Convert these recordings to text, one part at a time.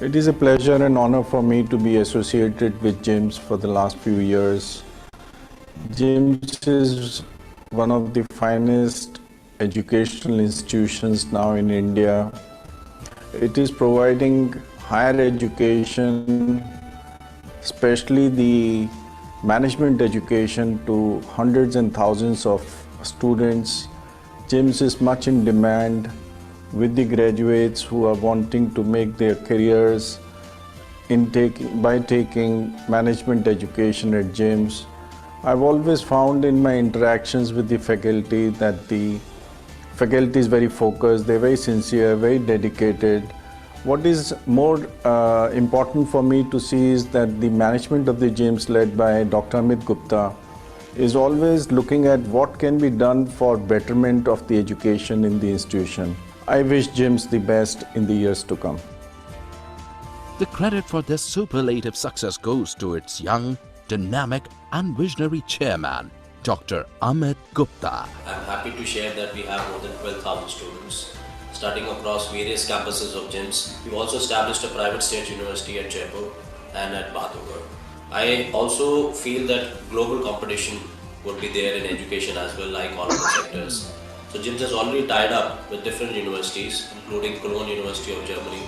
It is a pleasure and honor for me to be associated with GIMS for the last few years. GIMS is one of the finest educational institutions now in India. It is providing higher education, especially the management education, to hundreds and thousands of students. GIMS is much in demand with the graduates who are wanting to make their careers by taking management education at GIMS. I've always found in my interactions with the faculty that the faculty is very focused, they're very sincere, very dedicated. What is more important for me to see is that the management of the GIMS, led by Dr. Amit Gupta, is always looking at what can be done for betterment of the education in the institution. I wish GIMS the best in the years to come. The credit for this superlative success goes to its young, dynamic and visionary chairman, Dr. Amit Gupta. I'm happy to share that we have more than 12,000 students studying across various campuses of GIMS. We've also established a private state university at Jaipur and at Badhogar. I also feel that global competition would be there in education as well, like all other sectors. So GIMS has already tied up with different universities, including Cologne University of Germany,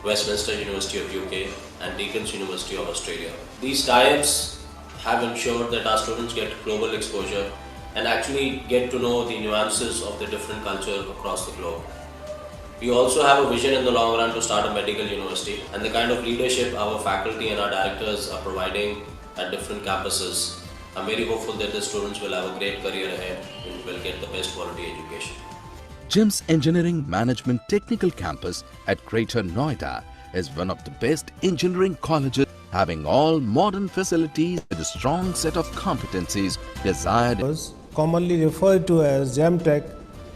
Westminster University of UK and Deacon's University of Australia. These tie-ups have ensured that our students get global exposure and actually get to know the nuances of the different cultures across the globe. We also have a vision in the long run to start a medical university, and the kind of leadership our faculty and our directors are providing at different campuses, I'm very hopeful that the students will have a great career ahead and will get the best quality education. GIMS Engineering Management Technical Campus at Greater Noida is one of the best engineering colleges, having all modern facilities with a strong set of competencies desired. Commonly referred to as GEMTech,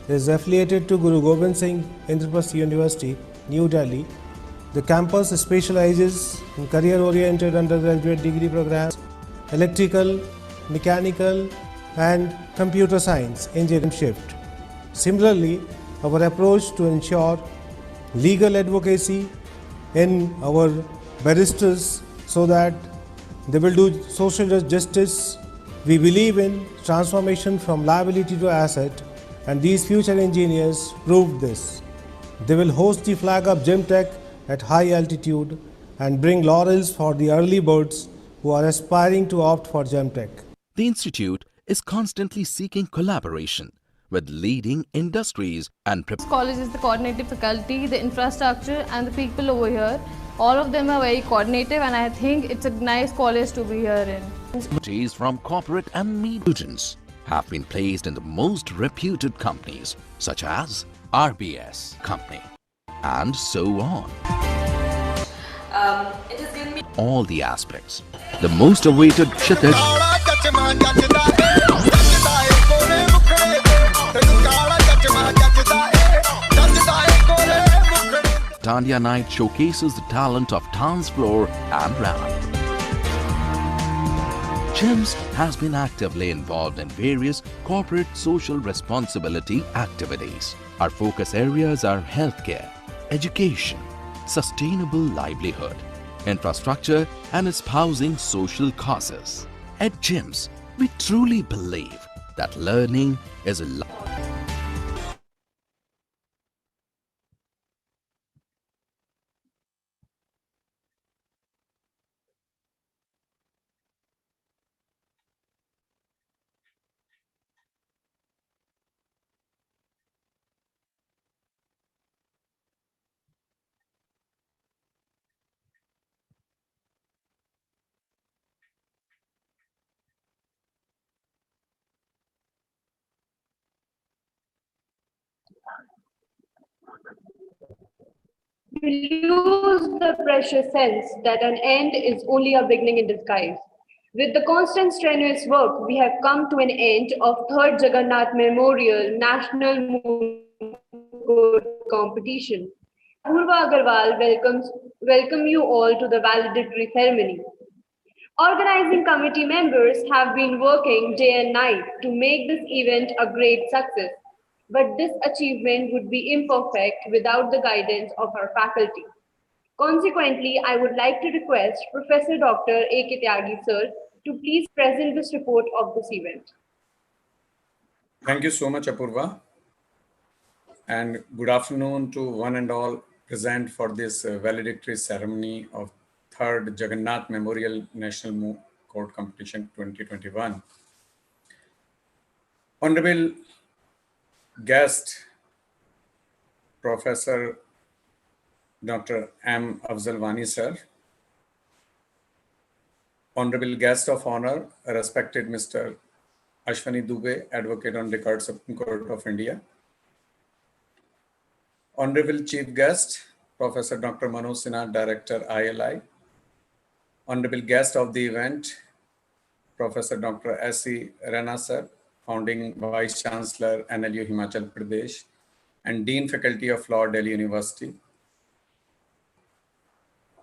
is affiliated to Guru Gobind Singh Indraprasth University, New Delhi. The campus specializes in career-oriented undergraduate degree programs, electrical, mechanical and computer science engineering shift. Similarly, our approach to ensure legal advocacy in our barristers so that they will do social justice. We believe in transformation from liability to asset, and these future engineers proved this. They will host the flag of GEMTech at high altitude and bring laurels for the early birds who are aspiring to opt for GEMTech. The institute is constantly seeking collaboration with leading industries and This college is the coordinative faculty, the infrastructure and the people over here. All of them are very coordinative, and I think it's a nice college to be here in. expertise from corporate and media students have been placed in the most reputed companies such as RBS Company and so on. It has given me All the aspects. The most awaited Kshitij Dandiya Night showcases the talent of dance floor and rap. GIMS has been actively involved in various corporate social responsibility activities. Our focus areas are healthcare, education, sustainable livelihood, infrastructure and espousing social causes. At GIMS, we truly believe that learning is a We lose the precious sense that an end is only a beginning in disguise. With the constant strenuous work, we have come to an end of 3rd Jagannath Memorial National Moot Competition. Purva Agarwal welcome you all to the valedictory ceremony. Organizing committee members have been working day and night to make this event a great success. But this achievement would be imperfect without the guidance of our faculty. Consequently, I would like to request Professor Dr. A.K. Tyagi sir to please present this report of this event. Thank you so much, Apurva. And good afternoon to one and all present for this valedictory ceremony of 3rd Jagannath Memorial National Moot Court Competition 2021. Honorable guest, Professor Dr. M. Afzalwani sir. Honorable guest of honor, respected Mr. Ashwani Dubey, Advocate on Record, Supreme Court of India. Honorable Chief Guest, Professor Dr. Manoj Sinha, Director, ILI. Honorable guest of the event, Professor Dr. S.C. Rana sir, Founding Vice Chancellor, NLU Himachal Pradesh, and Dean Faculty of Law, Delhi University.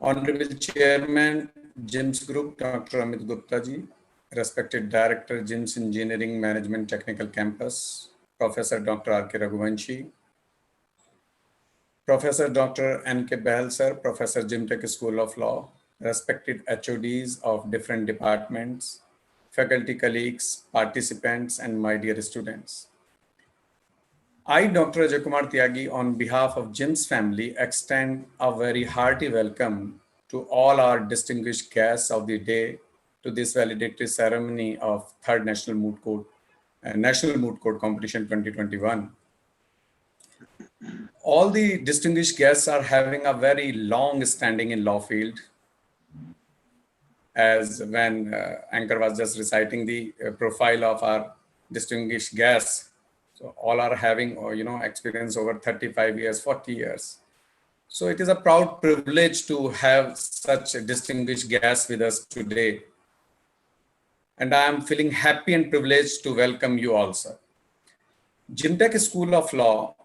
Honorable Chairman, GIMS Group, Dr. Amit Gupta ji, respected Director, GIMS Engineering Management Technical Campus, Professor Dr. R.K. Raghuvanshi, Professor Dr. N.K. Bahal sir, Professor Jimtech School of Law, respected HODs of different departments, faculty colleagues, participants, and my dear students. I, Dr. Ajay Kumar Tyagi, on behalf of GIMS family, extend a very hearty welcome to all our distinguished guests of the day to this valedictory ceremony of 3rd National Moot Court Competition 2021. All the distinguished guests are having a very long standing in law field, as when Anchor was just reciting the profile of our distinguished guests. So all are having, experience over 35 years, 40 years. So it is a proud privilege to have such distinguished guests with us today. And I am feeling happy and privileged to welcome you also. Jimtech School of Law,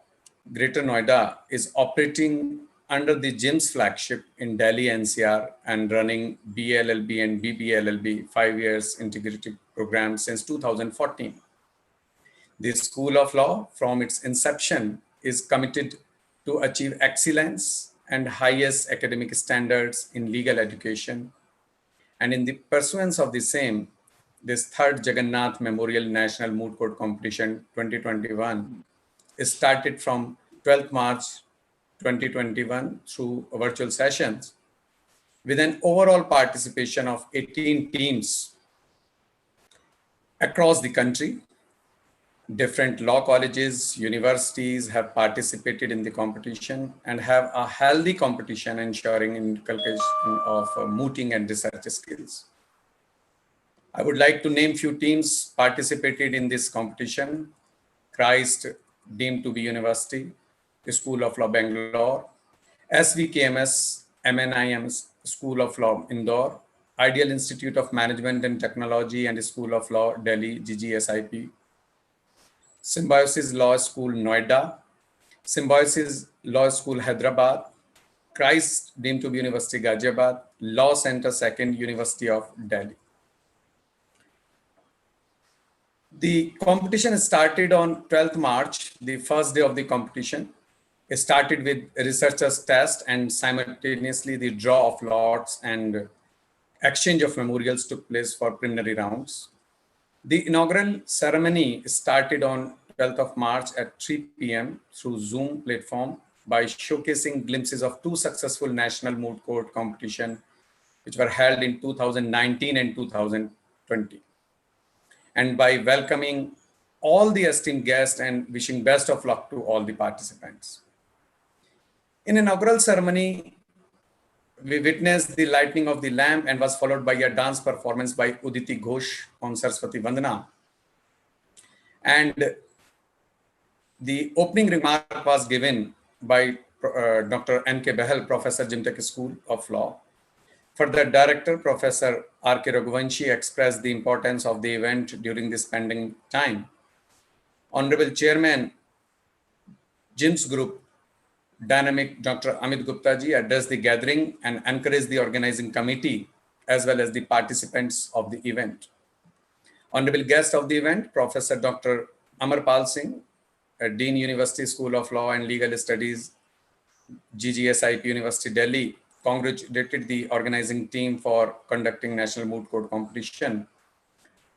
Greater Noida, is operating under the GIMS flagship in Delhi NCR and running BLLB and BBLLB 5 years integrated program since 2014. The School of Law, from its inception, is committed to achieve excellence and highest academic standards in legal education. And in the pursuance of the same, this 3rd Jagannath Memorial National Moot Court Competition 2021 is started from 12th March 2021 through virtual sessions with an overall participation of 18 teams across the country. Different law colleges, universities have participated in the competition and have a healthy competition ensuring inculcation of mooting and research skills. I would like to name few teams participated in this competition. Christ deemed to be University, School of Law, Bangalore, SVKMS, MNIM School of Law, Indore, Ideal Institute of Management and Technology and School of Law, Delhi, GGSIP, Symbiosis Law School, Noida, Symbiosis Law School, Hyderabad, Christ deemed to be University, Ghaziabad, Law Center, 2nd, University of Delhi. The competition started on 12th March, the first day of the competition. It started with researchers' test and simultaneously the draw of lots and exchange of memorials took place for preliminary rounds. The inaugural ceremony started on 12th of March at 3 p.m. through Zoom platform by showcasing glimpses of 2 successful national moot court competition, which were held in 2019 and 2020. And by welcoming all the esteemed guests and wishing best of luck to all the participants. In inaugural ceremony, we witnessed the lighting of the lamp and was followed by a dance performance by Uditi Ghosh on Saraswati Vandana. And the opening remark was given by Dr. N.K. Bahal, Professor, Jimtech School of Law. Further, Director, Professor R.K. Raghuvanshi expressed the importance of the event during this pending time. Honorable Chairman, GIMS Group, Dynamic Dr. Amit Gupta ji addressed the gathering and encouraged the organizing committee as well as the participants of the event. Honorable guest of the event, Professor Dr. Amarpal Singh, Dean University School of Law and Legal Studies, GGSIP University, Delhi, congratulated the organizing team for conducting National Moot Court competition.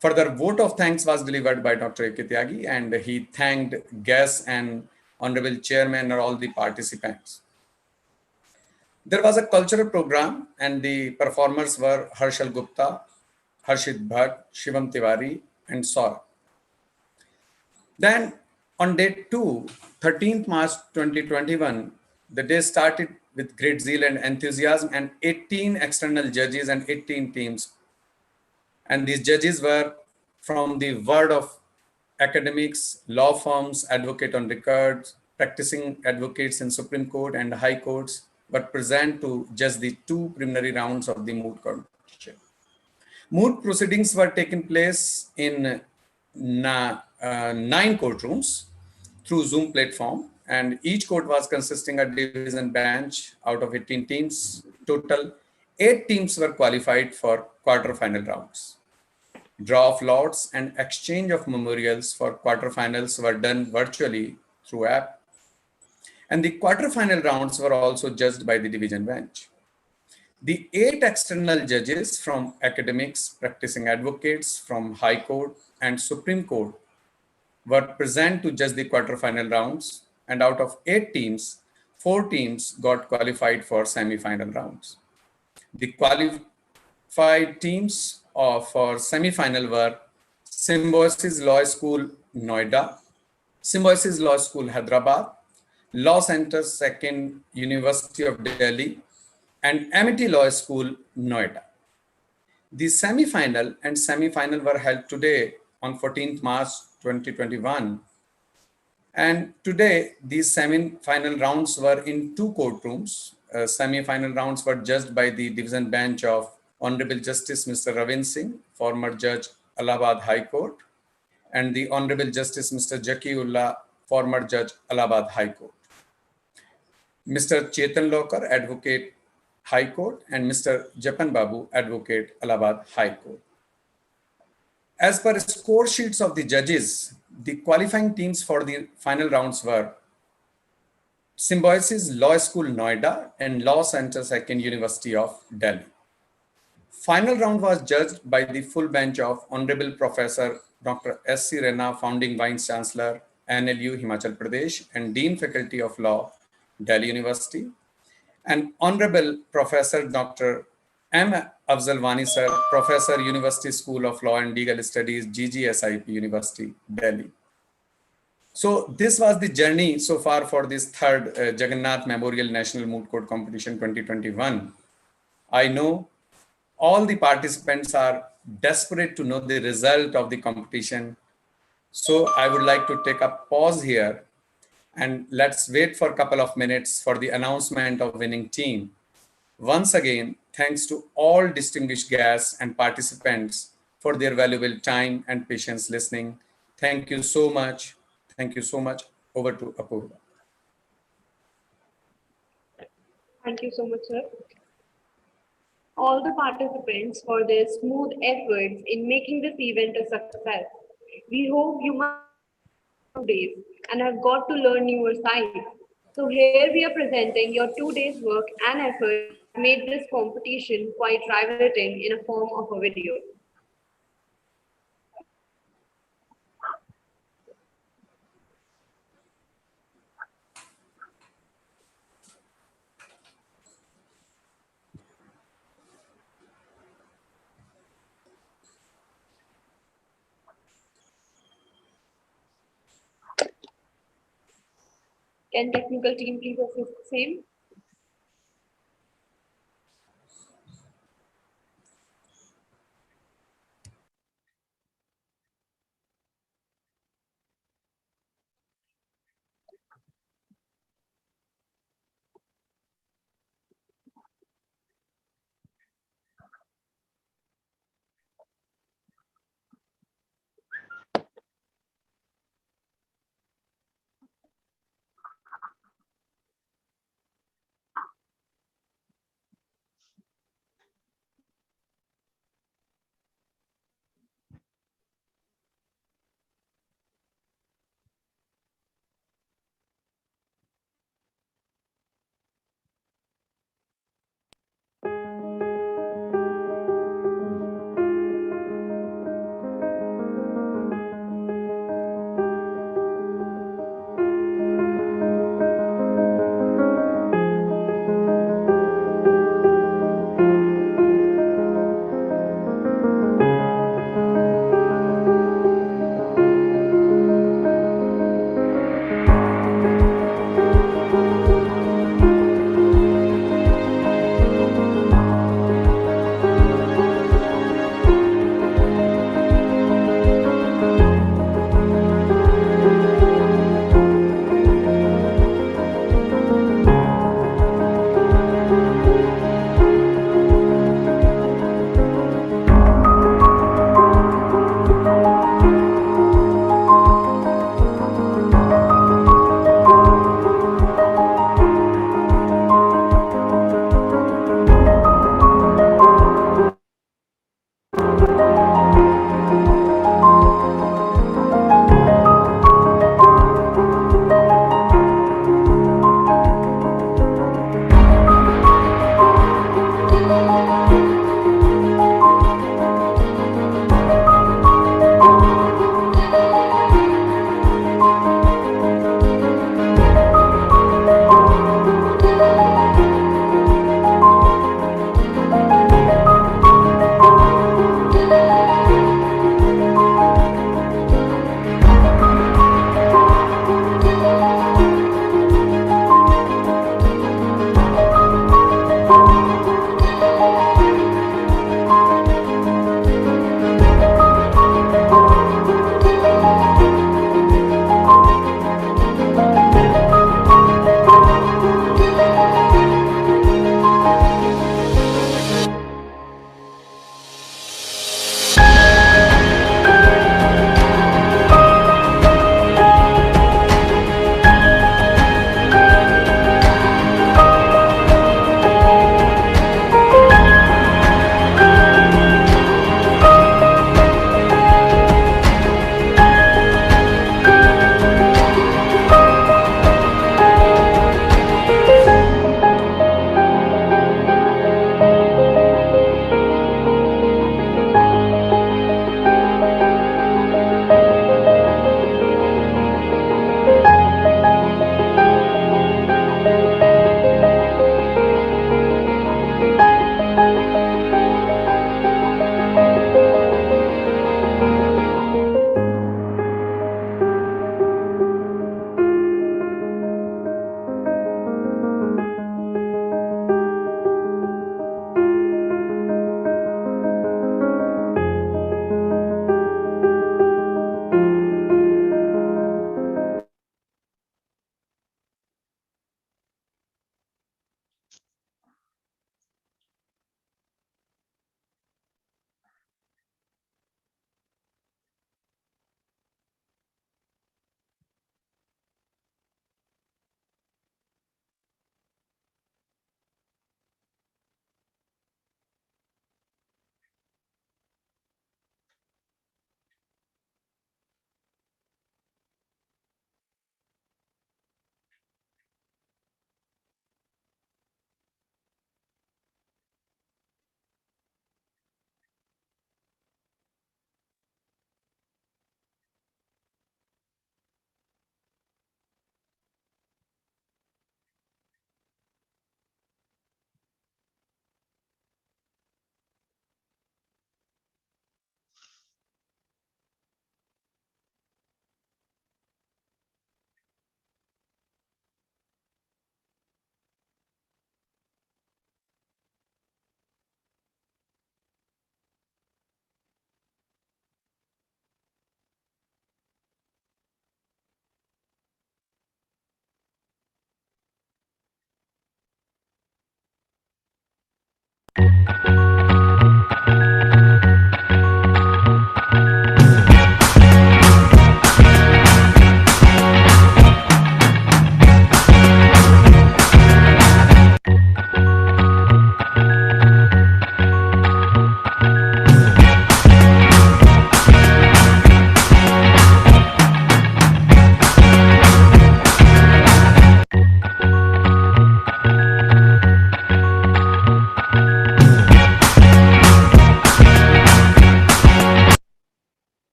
Further vote of thanks was delivered by Dr. A.K. Tyagi, and he thanked guests and honorable chairman and all the participants. There was a cultural program, and the performers were Harshal Gupta, Harshit Bhatt, Shivam Tiwari, and Saurabh. Then on day 2, 13th March 2021, the day started with great zeal and enthusiasm, and 18 external judges and 18 teams. And these judges were from the world of academics, law firms, advocate on records, practicing advocates in Supreme Court and High Courts were present to judge the 2 preliminary rounds of the moot competition. Moot proceedings were taking place in 9 courtrooms through Zoom platform, and each court was consisting of division bench out of 18 teams. Total 8 teams were qualified for quarterfinal rounds. Draw of lots and exchange of memorials for quarterfinals were done virtually through app. And the quarterfinal rounds were also judged by the division bench. The 8 external judges from academics, practicing advocates from High Court and Supreme Court were present to judge the quarterfinal rounds, and out of 8 teams, 4 teams got qualified for semi-final rounds. The qualified teams for semi-final were Symbiosis Law School, Noida, Symbiosis Law School, Hyderabad, Law Center, Second University of Delhi, and Amity Law School, Noida. The semi-final and semi-final were held today on 14th March 2021. And today, these semi-final rounds were in 2 courtrooms. Semi-final rounds were judged by the division bench of Honorable Justice Mr. Ravin Singh, former Judge, Allahabad High Court, and the Honorable Justice Mr. Jakiullah, former Judge, Allahabad High Court. Mr. Chetan Lokar, Advocate, High Court, and Mr. Japan Babu, Advocate, Allahabad High Court. As per score sheets of the judges, the qualifying teams for the final rounds were Symbiosis Law School, Noida, and Law Center, Second University of Delhi. Final round was judged by the full bench of Honorable Professor Dr. S.C. Rena, Founding Vice Chancellor, NLU, Himachal Pradesh, and Dean Faculty of Law, Delhi University, and Honorable Professor Dr. M. Afzalwani Sir, Professor, University School of Law and Legal Studies, GGSIP University, Delhi. So this was the journey so far for this 3rd Jagannath Memorial National Moot Court Competition 2021. I know all the participants are desperate to know the result of the competition. So I would like to take a pause here and let's wait for a couple of minutes for the announcement of winning team. Once again, thanks to all distinguished guests and participants for their valuable time and patience listening. Thank you so much. Thank you so much. Over to Apurva. Thank you so much, sir. All the participants for their smooth efforts in making this event a success. We hope you must 2 days and have got to learn newer sites. So here we are presenting your 2 days work and effort made this competition quite riveting in a form of a video. Can technical team please assist the same?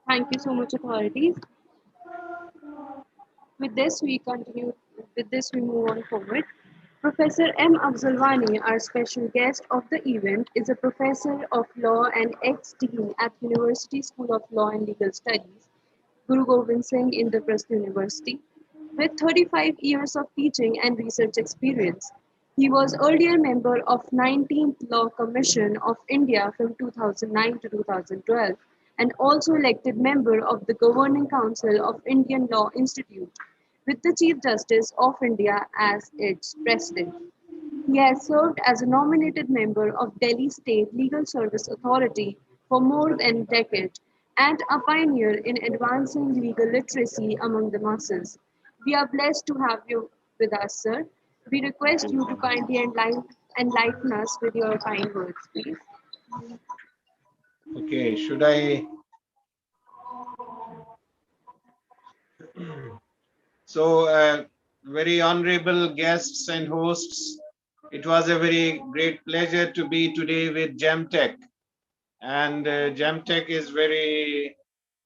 Thank you so much, authorities. With this, we continue. With this, we move on forward. Professor M. Afzalwani, our special guest of the event, is a professor of law and ex-dean at University School of Law and Legal Studies, Guru Gobind Singh Indraprastha University. With 35 years of teaching and research experience, He was earlier member of 19th Law Commission of India from 2009 to 2012 and also elected member of the Governing Council of Indian Law Institute with the Chief Justice of India as its president. He has served as a nominated member of Delhi State Legal Service Authority for more than a decade and a pioneer in advancing legal literacy among the masses. We are blessed to have you with us, sir. We request you to kindly enlighten us with your kind words, please. Okay, should I? So, very honorable guests and hosts, it was a very great pleasure to be today with Gemtech. And Gemtech is very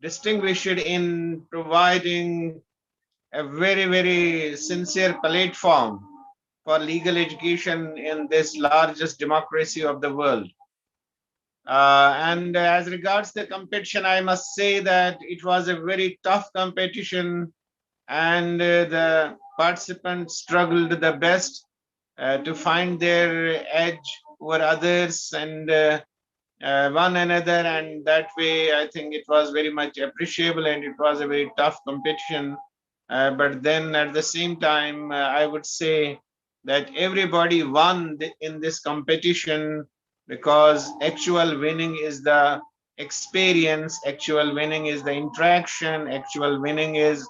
distinguished in providing a very, very sincere platform for legal education in this largest democracy of the world. And as regards the competition, I must say that it was a very tough competition, and the participants struggled the best to find their edge over others and one another, and that way I think it was very much appreciable, and it was a very tough competition. But then at the same time, I would say that everybody won in this competition, because actual winning is the experience, actual winning is the interaction, actual winning is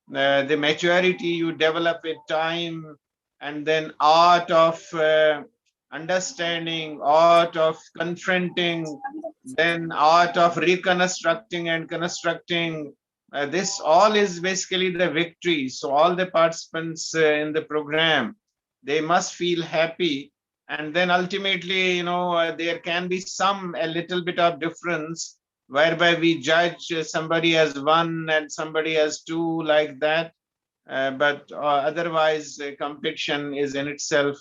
the maturity you develop with time, and then art of understanding, art of confronting, then art of reconstructing and constructing. This all is basically the victory. So all the participants in the program, they must feel happy. And then ultimately, there can be a little bit of difference whereby we judge somebody as one and somebody as two, like that. But otherwise, competition is in itself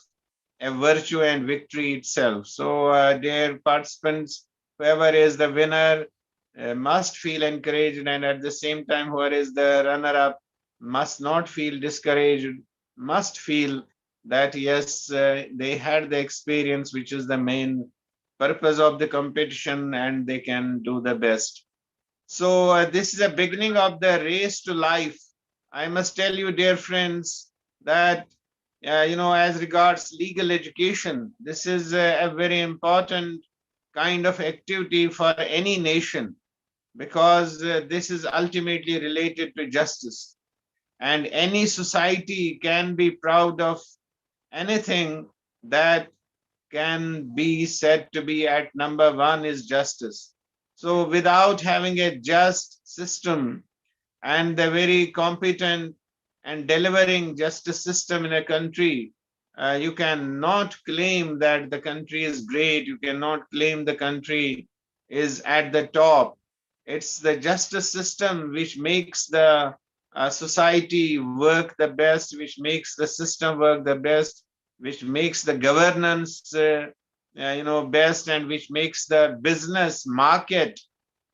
a virtue and victory itself. So, dear participants, whoever is the winner must feel encouraged, and at the same time, whoever is the runner-up must not feel discouraged, must feel that yes, they had the experience, which is the main purpose of the competition, and they can do the best. So this is a beginning of the race to life. I must tell you, dear friends, that as regards legal education, this is a very important kind of activity for any nation, because this is ultimately related to justice. And any society can be proud of anything that can be said to be at number one is justice. So without having a just system and the very competent and delivering justice system in a country, you cannot claim that the country is great. You cannot claim the country is at the top. It's the justice system which makes the society work the best, which makes the system work the best, which makes the governance best, and which makes the business market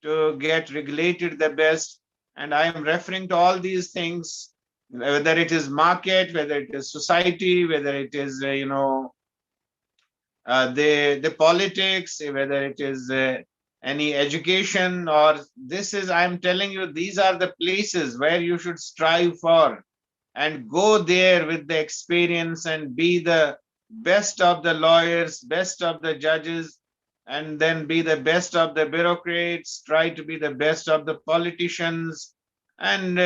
to get regulated the best. And I am referring to all these things, whether it is market, whether it is society, whether it is the politics, whether it is any education, or this is, I'm telling you, these are the places where you should strive for, and go there with the experience and be the best of the lawyers, best of the judges, and then be the best of the bureaucrats, try to be the best of the politicians, and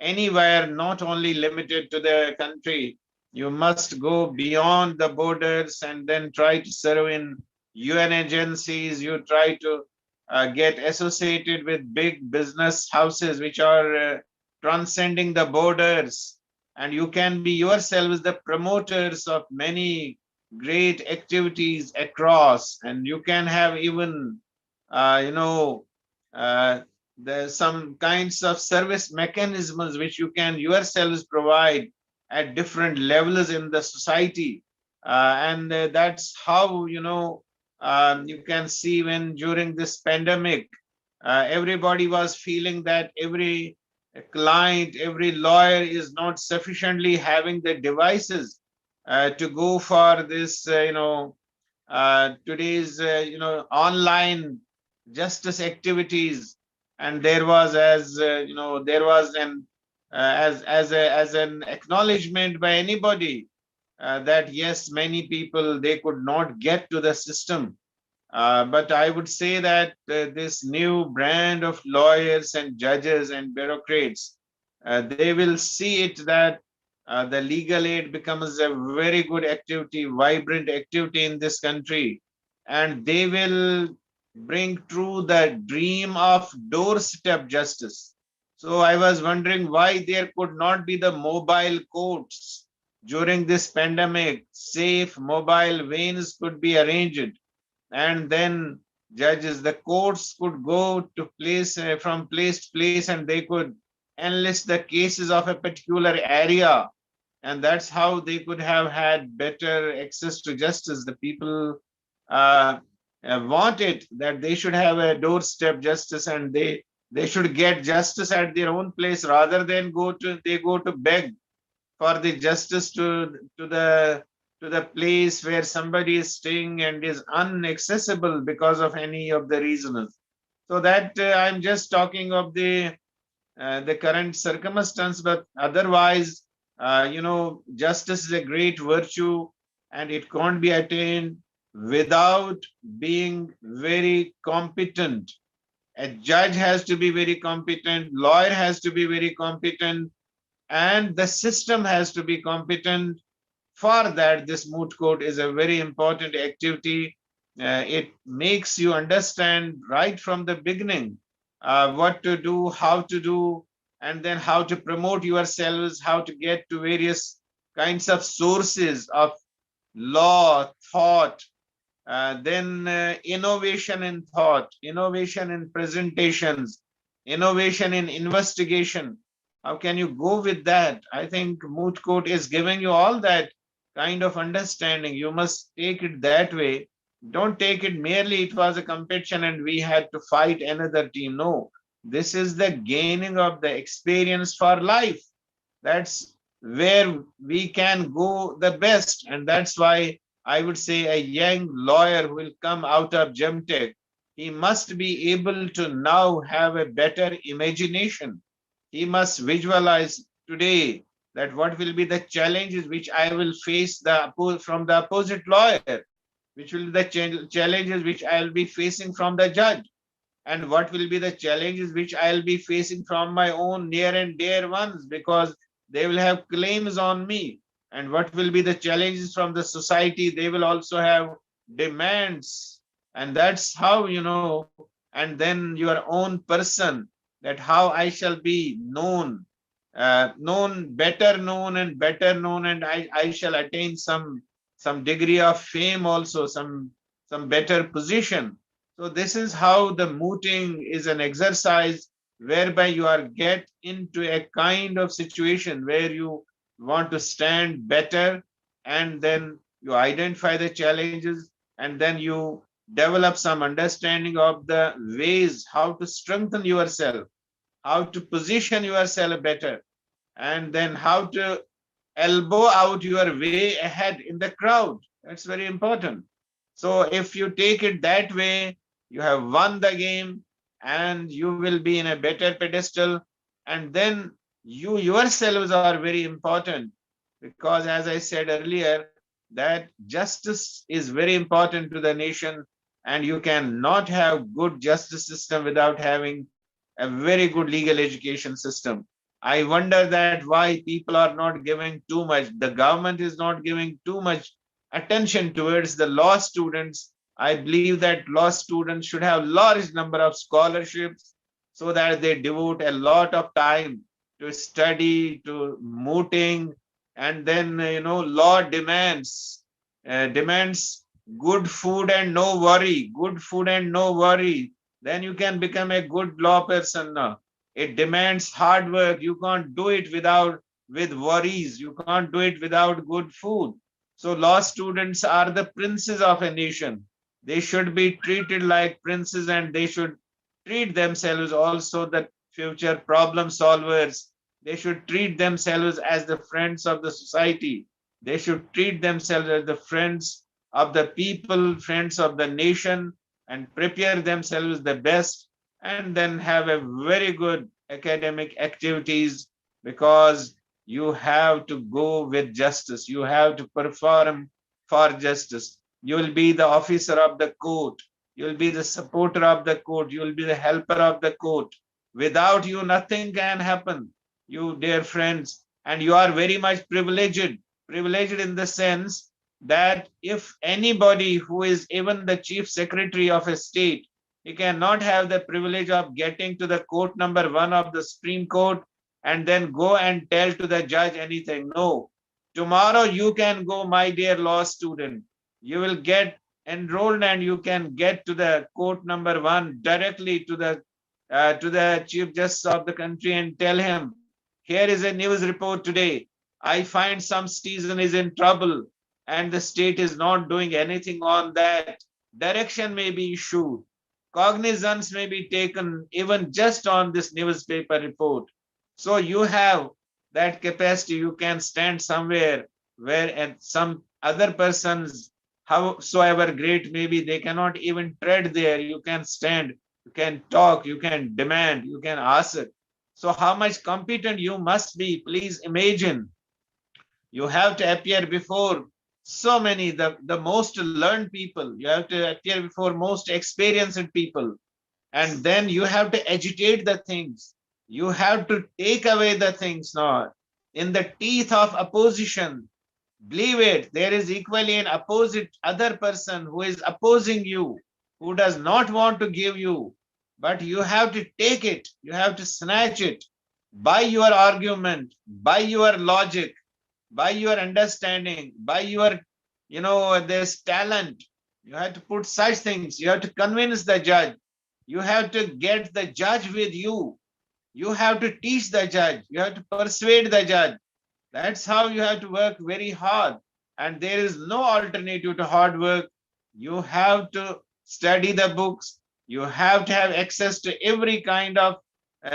anywhere, not only limited to the country. You must go beyond the borders and then try to serve in UN agencies. You try to get associated with big business houses which are transcending the borders, and you can be yourselves the promoters of many great activities across, and you can have even there's some kinds of service mechanisms which you can yourselves provide at different levels in the society. And that's how, you can see when during this pandemic, everybody was feeling that every client, every lawyer is not sufficiently having the devices to go for this, today's, online justice activities. And there was, there was an as an acknowledgement by anybody that yes, many people, they could not get to the system. But I would say that this new brand of lawyers and judges and bureaucrats, they will see it that the legal aid becomes a very good activity, vibrant activity in this country, and they will bring true the dream of doorstep justice. So I was wondering why there could not be the mobile courts during this pandemic. Safe mobile vans could be arranged, and then judges, the courts could go to place from place to place, and they could enlist the cases of a particular area, and that's how they could have had better access to justice. The people uh, wanted that they should have a doorstep justice, and they should get justice at their own place rather than go to beg for the justice to the place where somebody is staying and is inaccessible because of any of the reasons. So that I'm just talking of the current circumstance, but otherwise, justice is a great virtue, and it can't be attained without being very competent. A judge has to be very competent, lawyer has to be very competent, and the system has to be competent. For that, this moot court is a very important activity. It makes you understand right from the beginning what to do, how to do, and then how to promote yourselves, how to get to various kinds of sources of law, thought, then innovation in thought, innovation in presentations, innovation in investigation. How can you go with that? I think moot court is giving you all that kind of understanding. You must take it that way. Don't take it merely it was a competition and we had to fight another team. No, this is the gaining of the experience for life. That's where we can go the best. And that's why I would say a young lawyer who will come out of GemTech, he must be able to now have a better imagination. He must visualize today that what will be the challenges which I will face from the opposite lawyer, which will be the challenges which I will be facing from the judge, and what will be the challenges which I'll be facing from my own near and dear ones, because they will have claims on me, and what will be the challenges from the society. They will also have demands, and that's how, and then your own person, that how I shall be known, better known and better known, and I shall attain some degree of fame also, some better position. So this is how the mooting is an exercise whereby you are get into a kind of situation where you want to stand better, and then you identify the challenges, and then you develop some understanding of the ways how to strengthen yourself, how to position yourself better, and then how to elbow out your way ahead in the crowd. That's very important. So if you take it that way, you have won the game, and you will be in a better pedestal. And then you yourselves are very important, because as I said earlier, that justice is very important to the nation, and you cannot have good justice system without having a very good legal education system. I wonder that why people are not giving too much, the government is not giving too much attention towards the law students. I believe that law students should have large number of scholarships, so that they devote a lot of time to study, to mooting, and then law demands good food and no worry, good food and no worry. Then you can become a good law person. It demands hard work. You can't do it with worries. You can't do it without good food. So law students are the princes of a nation. They should be treated like princes, and they should treat themselves also the future problem solvers. They should treat themselves as the friends of the society. They should treat themselves as the friends of the people, friends of the nation, and prepare themselves the best, and then have a very good academic activities, because you have to go with justice. You have to perform for justice. You will be the officer of the court. You will be the supporter of the court. You will be the helper of the court. Without you, nothing can happen, you dear friends. And you are very much privileged in the sense that if anybody who is even the chief secretary of a state, he cannot have the privilege of getting to the court number 1 of the Supreme Court and then go and tell to the judge anything. No. Tomorrow you can go, my dear law student. You will get enrolled and you can get to the court number 1 directly to the chief justice of the country and tell him, here is a news report today. I find some citizen is in trouble and the state is not doing anything on that. Direction may be issued. Cognizance may be taken even just on this newspaper report. So you have that capacity. You can stand somewhere where and some other persons, howsoever great maybe, they cannot even tread there. You can stand, you can talk, you can demand, you can ask it. So how much competent you must be, please imagine. You have to appear before so many, the most learned people. You have to appear before most experienced people. And then you have to agitate the things. You have to take away the things now. In the teeth of opposition, believe it, there is equally an opposite other person who is opposing you, who does not want to give you. But you have to take it, you have to snatch it by your argument, by your logic, by your understanding, by your, this talent. You have to put such things. You have to convince the judge. You have to get the judge with you. You have to teach the judge. You have to persuade the judge. That's how you have to work very hard. And there is no alternative to hard work. You have to study the books. You have to have access to every kind of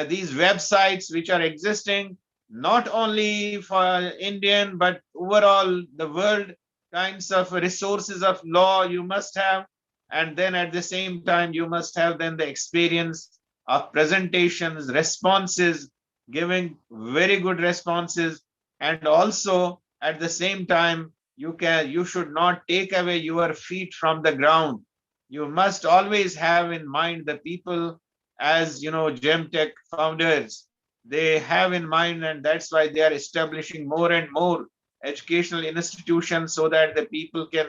these websites which are existing, not only for Indian, but overall the world kinds of resources of law you must have. And then at the same time, you must have then the experience of presentations, responses, giving very good responses. And also at the same time, you should not take away your feet from the ground. You must always have in mind the people, as GemTech founders, they have in mind, and that's why they are establishing more and more educational institutions so that the people can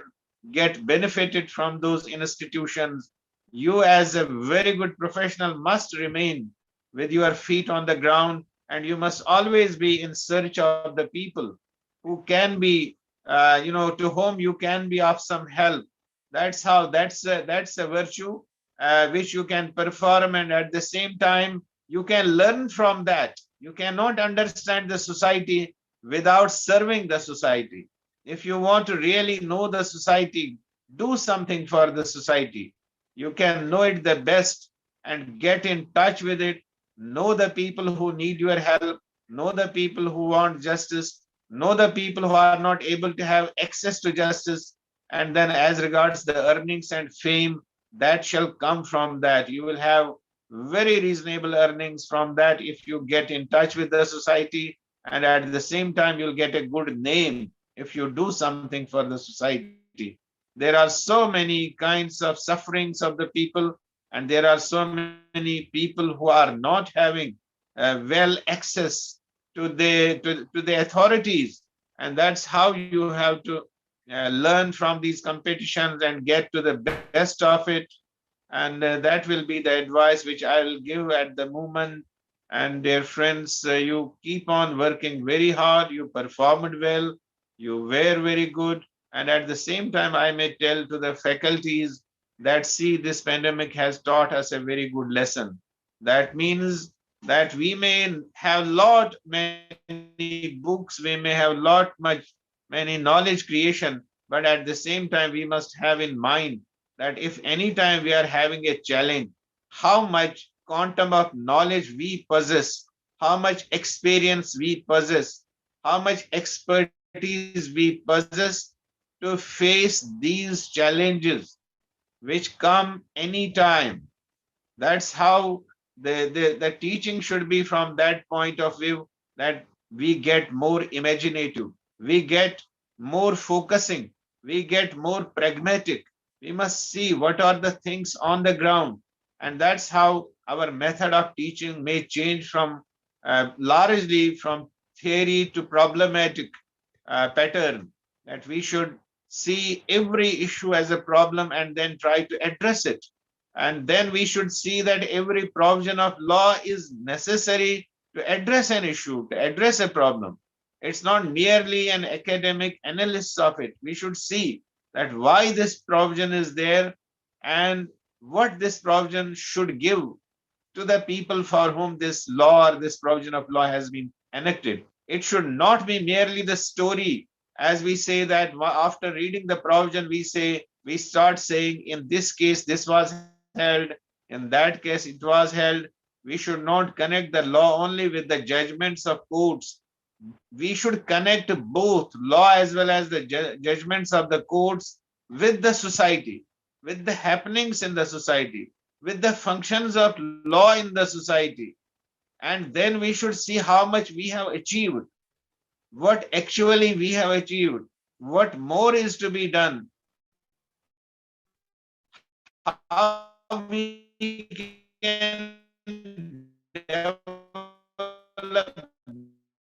get benefited from those institutions. You as a very good professional must remain with your feet on the ground, and you must always be in search of the people who can be, to whom you can be of some help. That's a virtue which you can perform, and at the same time you can learn from that. You cannot understand the society without serving the society. If you want to really know the society, do something for the society. You can know it the best and get in touch with it. Know the people who need your help. Know the people who want justice. Know the people who are not able to have access to justice. And then as regards the earnings and fame, that shall come from that. You will have very reasonable earnings from that if you get in touch with the society, and at the same time you'll get a good name if you do something for the society. There are so many kinds of sufferings of the people, and there are so many people who are not having well access to the authorities, and that's how you have to learn from these competitions and get to the best of it. And that will be the advice which I will give at the moment. And dear friends, you keep on working very hard. You performed well. You were very good. And at the same time, I may tell to the faculties that, see, this pandemic has taught us a very good lesson. That means that we may have many books, we may have many knowledge creation, but at the same time, we must have in mind that if any time we are having a challenge, how much quantum of knowledge we possess, how much experience we possess, how much expertise qualities we possess to face these challenges which come anytime. That's how the teaching should be from that point of view, that we get more imaginative, we get more focusing, we get more pragmatic. We must see what are the things on the ground. And that's how our method of teaching may change from largely from theory to problematic pattern, that we should see every issue as a problem and then try to address it. And then we should see that every provision of law is necessary to address an issue, to address a problem. It's not merely an academic analysis of it. We should see that why this provision is there and what this provision should give to the people for whom this law or this provision of law has been enacted. It should not be merely the story, as we say that after reading the provision, we start saying, in this case, this was held, in that case, it was held. We should not connect the law only with the judgments of courts. We should connect both law as well as the judgments of the courts with the society, with the happenings in the society, with the functions of law in the society. And then we should see how much we have achieved, what actually we have achieved, what more is to be done, how we can develop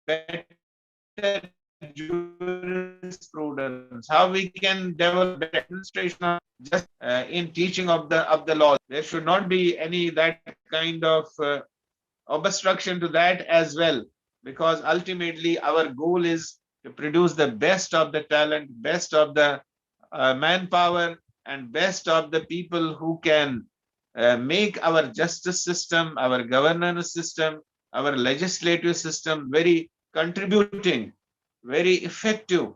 better jurisprudence, how we can develop better administration of just in teaching of the law. There should not be any that kind of obstruction to that as well, because ultimately our goal is to produce the best of the talent, best of the manpower, and best of the people who can make our justice system, our governance system, our legislative system very contributing, very effective,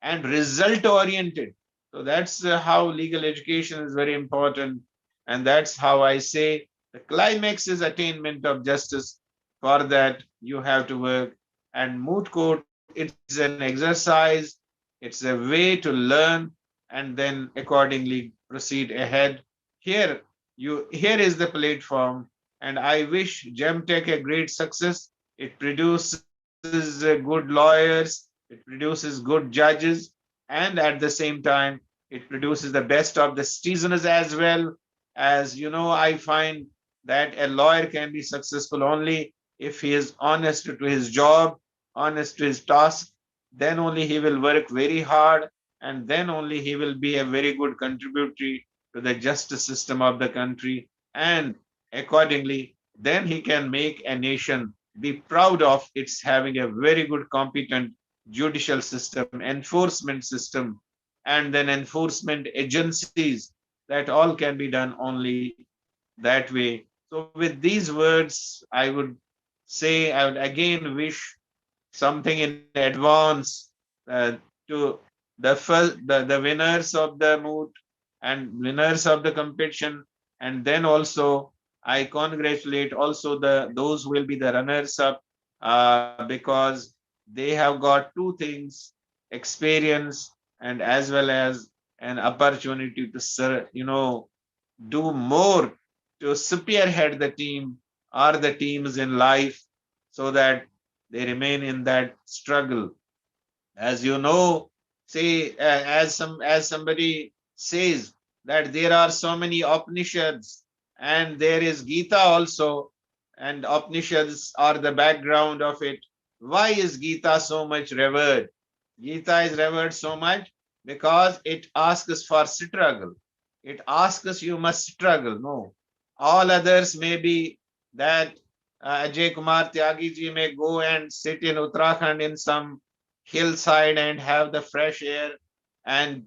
and result oriented. So that's how legal education is very important. And that's how I say the climax is attainment of justice. For that, you have to work. And moot court, it's an exercise, it's a way to learn and then accordingly proceed ahead. Here is the platform, and I wish GemTech a great success. It produces good lawyers, it produces good judges, and at the same time, it produces the best of the citizens as well. As you know, I find that a lawyer can be successful only if he is honest to his job, honest to his task. Then only he will work very hard, and then only he will be a very good contributory to the justice system of the country. And accordingly, then he can make a nation be proud of its having a very good, competent judicial system, enforcement system, and then enforcement agencies. That all can be done only that way. So with these words, I would say I would again wish something in advance to the winners of the moot and winners of the competition, and then also I congratulate also those who will be the runners up because they have got two things: experience and as well as an opportunity to do more to spearhead the team or the teams in life, so that they remain in that struggle. As you know, say as somebody says that there are so many Upanishads and there is Gita also, and Upanishads are the background of it. Why is Gita so much revered? Gita is revered so much because it asks for struggle. It asks you must struggle. No, all others may be that Ajay Kumar Tyagi ji may go and sit in Uttarakhand in some hillside and have the fresh air and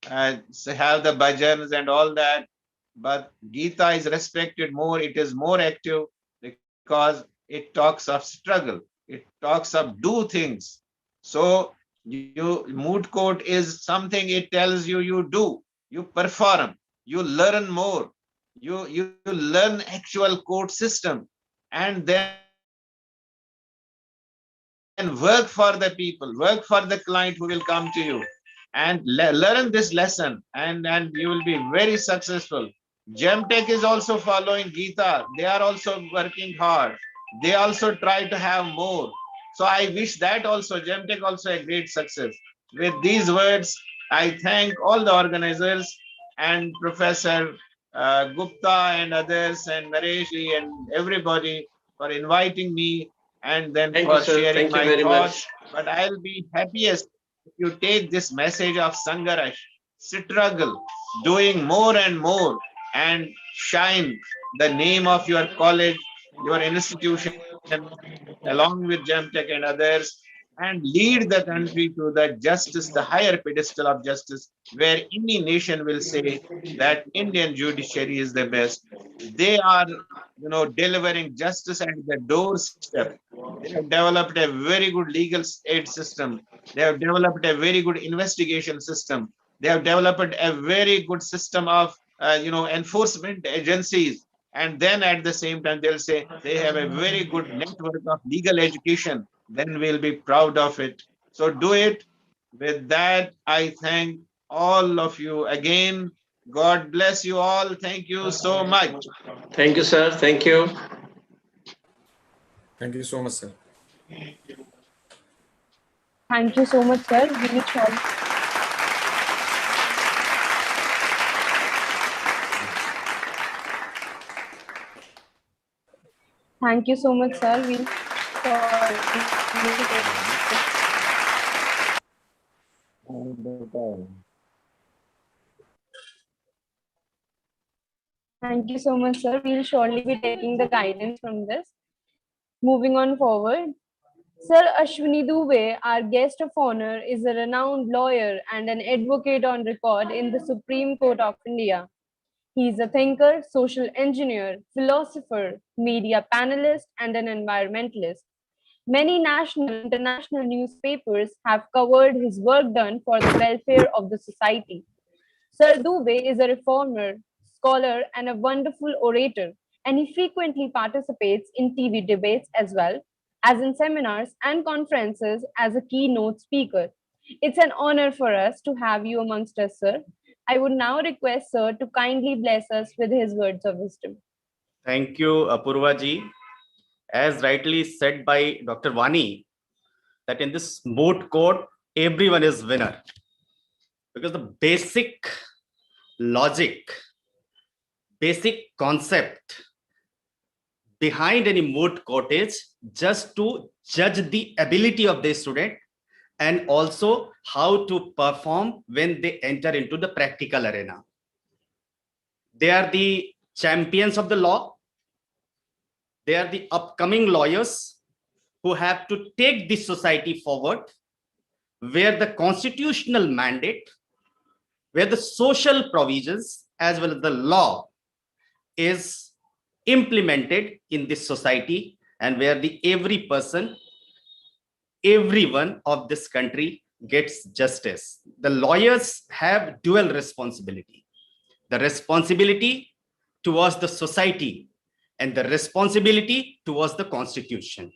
have the bhajans and all that. But Gita is respected more. It is more active because it talks of struggle. It talks of do things. So moot court is something, it tells you do, you perform, you learn more, you learn actual court system, and then then work for the people, work for the client who will come to you, and learn this lesson, and you will be very successful. Gemtech is also following Gita. They are also working hard. They also try to have more. So I wish that also Gemtech also a great success. With these words, I thank all the organizers and Professor Gupta and others and Naresh and everybody for inviting me and then Thank you, for sir. sharing Thank you my very thoughts. much. But I'll be happiest if you take this message of Sangarash, struggle, doing more and more, and shine the name of your college, your institution, along with Gemtech and others, and lead the country to the justice, the higher pedestal of justice, where any nation will say that Indian judiciary is the best. They are, delivering justice at the doorstep. They have developed a very good legal aid system. They have developed a very good investigation system. They have developed a very good system of, enforcement agencies. And then at the same time, they'll say they have a very good network of legal education. Then we'll be proud of it. So do it. With that, I thank all of you again. God bless you all. Thank you so much. Thank you, sir. Thank you. Thank you so much, sir. Thank you so much, sir. We will surely, thank you so much, sir. We'll Thank you so much, sir. We'll surely be taking the guidance from this. Moving on forward, Sir Ashwini Dubey, our guest of honor, is a renowned lawyer and an advocate on record in the Supreme Court of India. He is a thinker, social engineer, philosopher, media panelist, and an environmentalist. Many national and international newspapers have covered his work done for the welfare of the society. Sir Dubey is a reformer, scholar, and a wonderful orator, and he frequently participates in TV debates as well as in seminars and conferences as a keynote speaker. It's an honor for us to have you amongst us, sir. I would now request sir to kindly bless us with his words of wisdom. Thank you, Apurva ji. As rightly said by Dr. Vani, that in this moot court, everyone is winner. Because the basic logic, basic concept behind any moot court is just to judge the ability of the student and also how to perform when they enter into the practical arena. They are the champions of the law. They are the upcoming lawyers who have to take this society forward, where the constitutional mandate, where the social provisions as well as the law is implemented in this society, and where every person, everyone of this country gets justice. The lawyers have dual responsibility. The responsibility towards the society and the responsibility towards the constitution.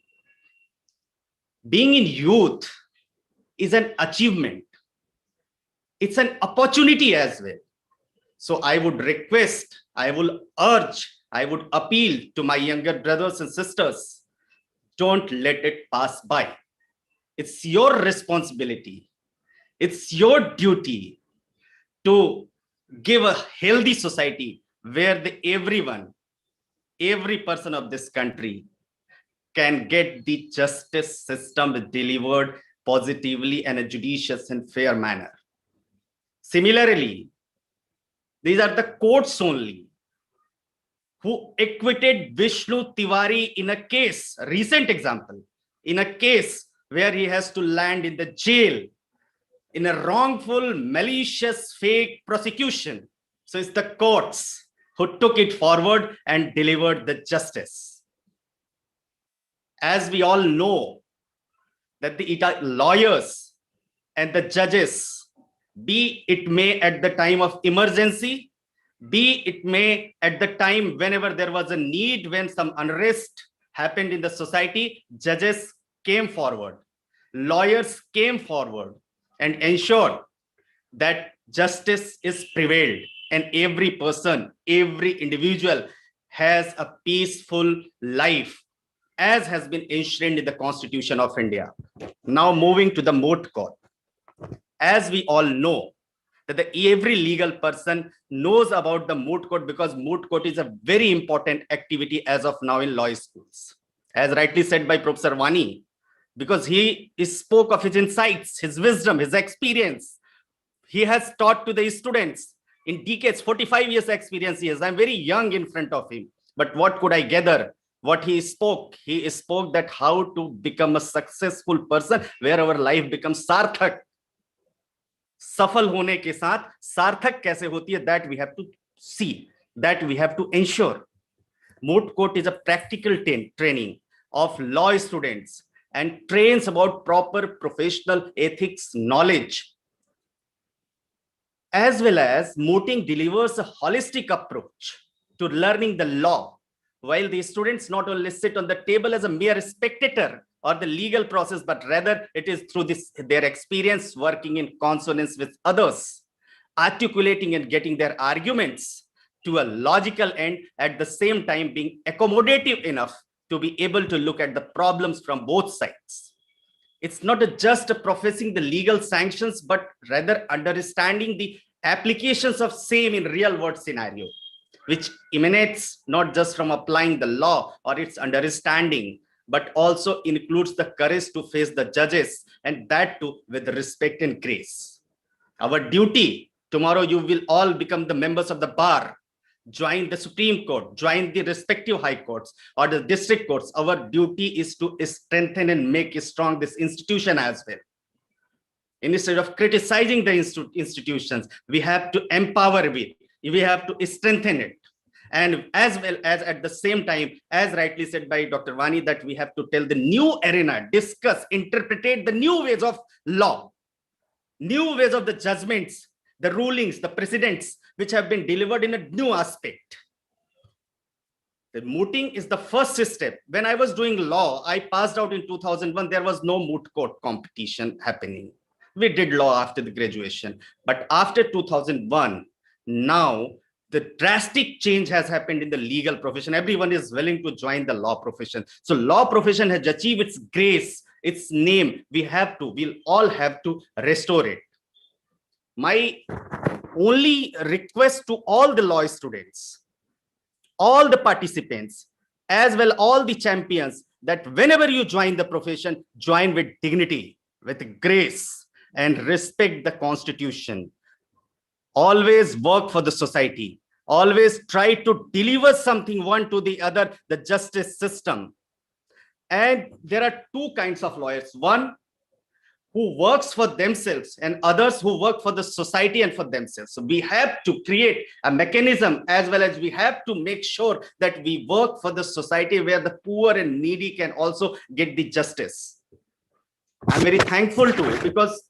Being in youth is an achievement. It's an opportunity as well. So I would request, I will urge, I would appeal to my younger brothers and sisters, don't let it pass by. It's your responsibility. It's your duty to give a healthy society where everyone, every person of this country can get the justice system delivered positively and a judicious and fair manner. Similarly, these are the courts only who acquitted Vishnu Tiwari in a case, recent example, in a case where he has to land in the jail in a wrongful, malicious, fake prosecution. So it's the courts who took it forward and delivered the justice. As we all know, that the lawyers and the judges, be it may at the time of emergency, be it may at the time whenever there was a need, when some unrest happened in the society, judges came forward lawyers came forward and ensured that justice is prevailed and every person, every individual has a peaceful life as has been enshrined in the Constitution of India. Now moving to the Moot Court. As we all know, that every legal person knows about the Moot Court because Moot Court is a very important activity as of now in law schools. As rightly said by Professor Vani, because he spoke of his insights, his wisdom, his experience. He has taught to the students in decades, 45 years experience he has. I'm very young in front of him. But what could I gather? What he spoke that how to become a successful person where our life becomes sarthak. सफल होने के साथ सार्थक कैसे होती है, that we have to see, that we have to ensure. Moot Court is a practical training of law students and trains about proper professional ethics knowledge. As well as mooting delivers a holistic approach to learning the law, while the students not only sit on the table as a mere spectator or the legal process, but rather it is through their experience working in consonance with others, articulating and getting their arguments to a logical end, at the same time being accommodative enough to be able to look at the problems from both sides. It's not just professing the legal sanctions, but rather understanding the applications of same in real world scenario, which emanates not just from applying the law or its understanding, but also includes the courage to face the judges, and that too with respect and grace. Our duty, tomorrow you will all become the members of the bar, join the Supreme Court, join the respective high courts or the district courts. Our duty is to strengthen and make strong this institution as well. Instead of criticizing the institutions, we have to empower it, we have to strengthen it. And as well as at the same time, as rightly said by Dr. Vani, that we have to tell the new arena, discuss, interpret the new ways of law, new ways of the judgments, the rulings, the precedents, which have been delivered in a new aspect. The mooting is the first step. When I was doing law, I passed out in 2001. There was no moot court competition happening. We did law after the graduation. But after 2001, now the drastic change has happened in the legal profession. Everyone is willing to join the law profession. So law profession has achieved its grace, its name. We'll all have to restore it. My only request to all the law students, all the participants, as well all the champions, that whenever you join the profession, join with dignity, with grace, and respect the Constitution. Always work for the society. Always try to deliver something one to the other, the justice system. And there are two kinds of lawyers. One who works for themselves and others who work for the society and for themselves. So we have to create a mechanism, as well as we have to make sure that we work for the society where the poor and needy can also get the justice. I'm very thankful to it, because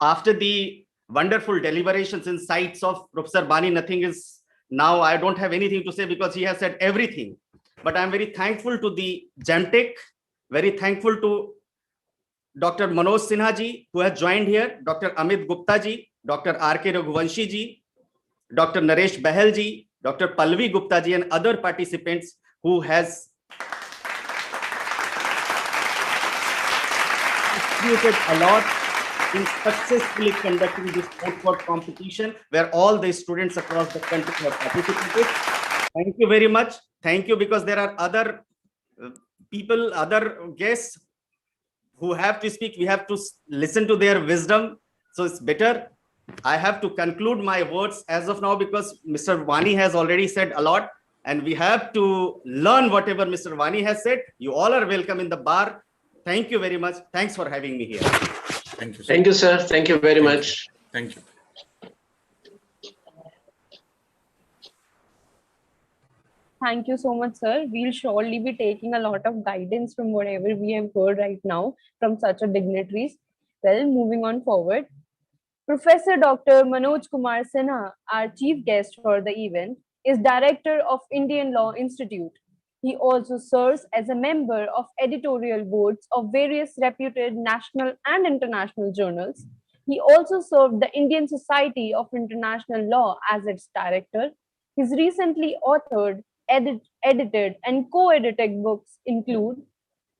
after the wonderful deliberations and insights of Professor Bani, nothing is now, I don't have anything to say because he has said everything. But I'm very thankful to the Jamtech, very thankful to Dr. Manoj Sinha ji, who has joined here, Dr. Amit Gupta ji, Dr. R.K. Raghuvanshi ji, Dr. Naresh Bahel ji, Dr. Palvi Gupta ji, and other participants who has contributed a lot in successfully conducting this sport competition, where all the students across the country have participated. Thank you very much. Thank you, because there are other people, other guests who have to speak. We have to listen to their wisdom. So it's better. I have to conclude my words as of now, because Mr. Vani has already said a lot, and we have to learn whatever Mr. Vani has said. You all are welcome in the bar. Thank you very much. Thanks for having me here. Thank you, sir. Thank you, sir. Thank you very much. Thank you. Thank you so much, sir. We'll surely be taking a lot of guidance from whatever we have heard right now from such a dignitaries. Well, moving on forward. Professor Dr. Manoj Kumar Sinha, our chief guest for the event, is Director of Indian Law Institute. He also serves as a member of editorial boards of various reputed national and international journals. He also served the Indian Society of International Law as its director. His recently authored, edited, and co edited books include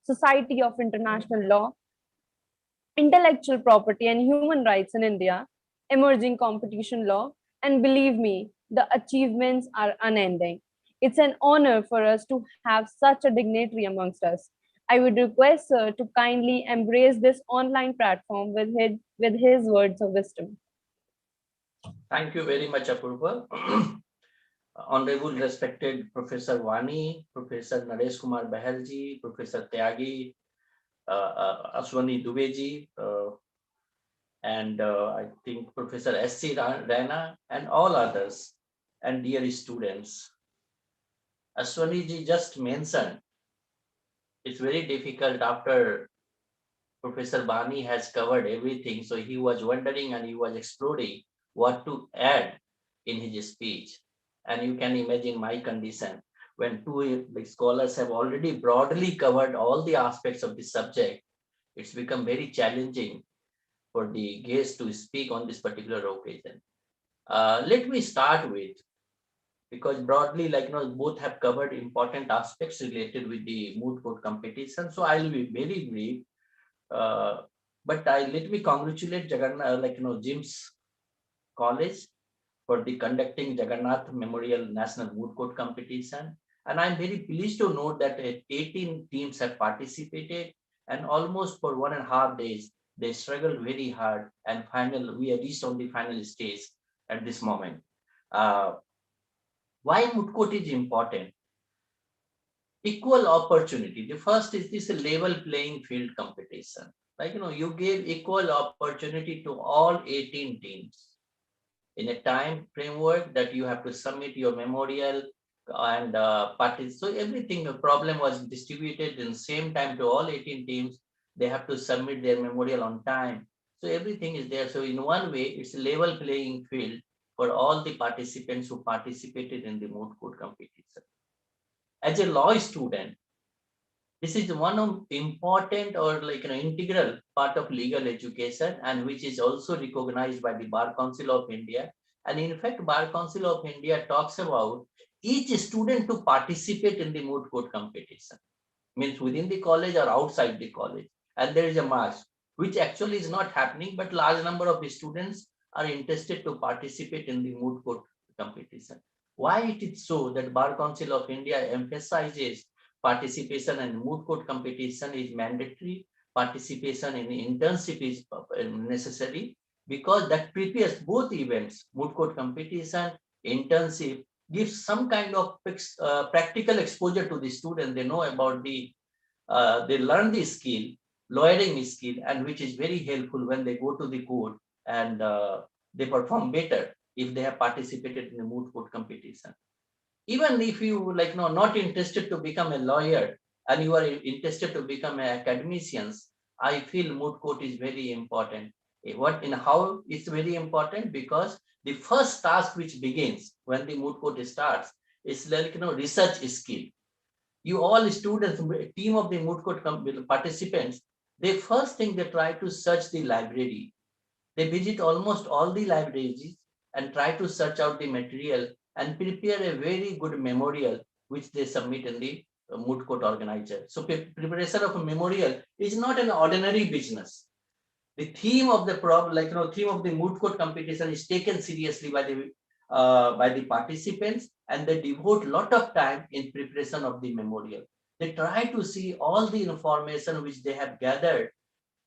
Society of International Law, Intellectual Property and Human Rights in India, Emerging Competition Law, and believe me, the achievements are unending. It's an honor for us to have such a dignitary amongst us. I would request Sir to kindly embrace this online platform with his words of wisdom. Thank you very much, Apurva. Honorable respected Professor Vani, Professor Naresh Kumar Bahalji, Professor Tyagi, Aswani Dubeji, and I think Professor S.C. Rana, and all others, and dear students. Aswani ji just mentioned, it's very difficult after Professor Bani has covered everything, so he was wondering and he was exploring what to add in his speech. And you can imagine my condition when two scholars have already broadly covered all the aspects of the subject. It's become very challenging for the guest to speak on this particular occasion. Let me start with, because broadly, both have covered important aspects related with the moot court competition. So I'll be very brief. But let me congratulate Jagannath, Jim's College for the conducting Jagannath Memorial National Moot Court Competition. And I'm very pleased to note that 18 teams have participated, and almost for 1.5 days, they struggled very hard, and we have reached on the final stage at this moment. Why moot court is important? Equal opportunity. The first is this level playing field competition. You gave equal opportunity to all 18 teams in a time framework that you have to submit your memorial and parties. So everything, the problem was distributed in the same time to all 18 teams. They have to submit their memorial on time. So everything is there. So in one way, it's a level playing field for all the participants who participated in the moot court competition. As a law student, this is one of important or integral part of legal education, and which is also recognized by the Bar Council of India. And in fact, Bar Council of India talks about each student to participate in the moot court competition, means within the college or outside the college. And there is a march, which actually is not happening, but large number of students are interested to participate in the moot court competition. Why it is so that Bar Council of India emphasizes participation in moot court competition is mandatory, participation in internship is necessary, because that prepares both events, moot court competition, internship, gives some kind of practical exposure to the student. They know about they learn the skill, lawyering skill, and which is very helpful when they go to the court, and they perform better if they have participated in the moot court competition. Even if you not interested to become a lawyer and you are interested to become an academician, I feel moot court is very important. How it's very important? Because the first task which begins when the moot court starts is research skill. You all students, team of the moot court participants, the first thing they try to search the library. They visit almost all the libraries and try to search out the material and prepare a very good memorial, which they submit in the moot court organizer. So preparation of a memorial is not an ordinary business. The theme of the theme of the moot court competition is taken seriously by the participants, and they devote a lot of time in preparation of the memorial. They try to see all the information which they have gathered,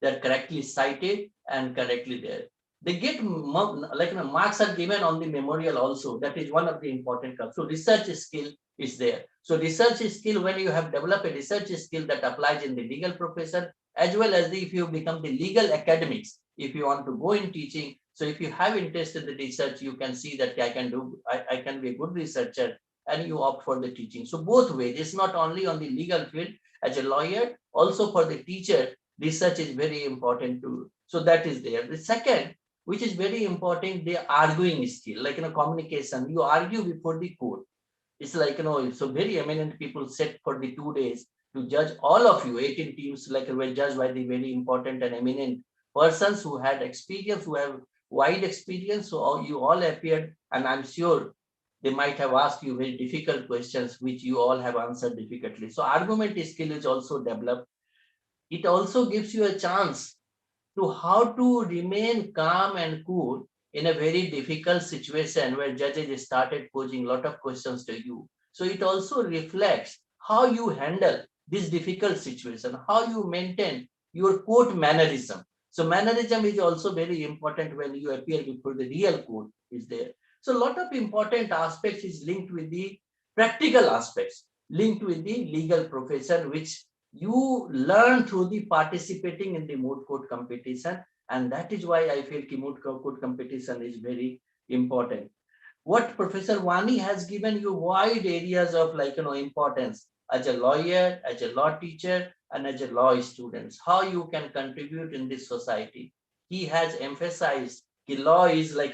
they're correctly cited and correctly there. They get marks are given on the memorial also. That is one of the important terms. So research skill is there. So research skill, when you have developed a research skill that applies in the legal profession, as well as if you become the legal academics, if you want to go in teaching. So if you have interest in the research, you can see that I can be a good researcher, and you opt for the teaching. So both ways, it's not only on the legal field as a lawyer, also for the teacher, research is very important too. So that is there. The second, which is very important, the arguing skill, communication. You argue before the court. It's like, so very eminent people set for the 2 days to judge all of you, 18 teams, like were judged by the very important and eminent persons who had experience, who have wide experience. So you all appeared, and I'm sure they might have asked you very difficult questions, which you all have answered difficultly. So argument skill is also developed. It also gives you a chance to how to remain calm and cool in a very difficult situation where judges started posing a lot of questions to you. So it also reflects how you handle this difficult situation, how you maintain your court mannerism. So mannerism is also very important when you appear before the real court is there. So a lot of important aspects is linked with the practical aspects, linked with the legal profession, which you learn through the participating in the moot court competition, and that is why I feel moot court competition is very important. What Professor Wani has given you wide areas of importance as a lawyer, as a law teacher, and as a law student, how you can contribute in this society. He has emphasized the law is I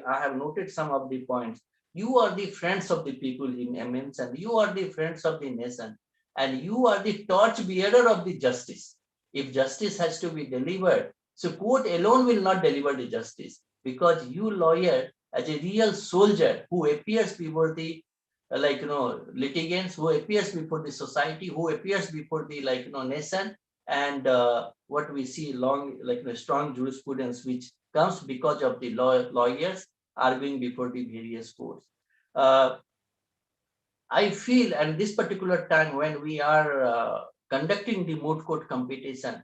have noted some of the points. You are the friends of the people he mentioned. You are the friends of the nation, and you are the torch bearer of the justice. If justice has to be delivered, so court alone will not deliver the justice, because you lawyer as a real soldier who appears before the litigants, who appears before the society, who appears before the nation, and what we see long strong jurisprudence which comes because of the lawyers arguing before the various courts. I feel, and this particular time when we are conducting the moot court competition,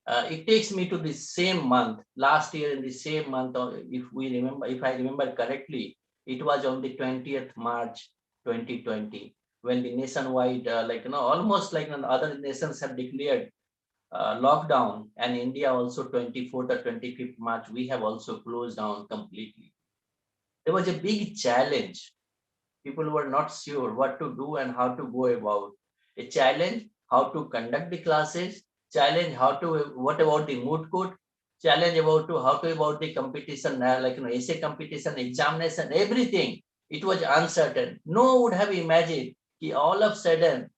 it takes me to the same month. Last year in the same month, if I remember correctly, it was on the 20th March 2020, when the nationwide, almost like other nations have declared lockdown, and India also 24th or 25th March, we have also closed down completely. There was a big challenge. People were not sure what to do and how to go about. A challenge, how to conduct the classes, challenge what about the moot court, challenge how to about the competition, essay competition, examination, everything. It was uncertain. No one would have imagined that all of a sudden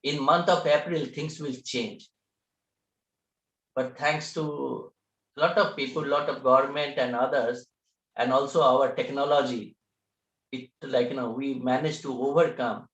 in month of April things will change. But thanks to a lot of people, lot of government and others, and also our technology, we managed to overcome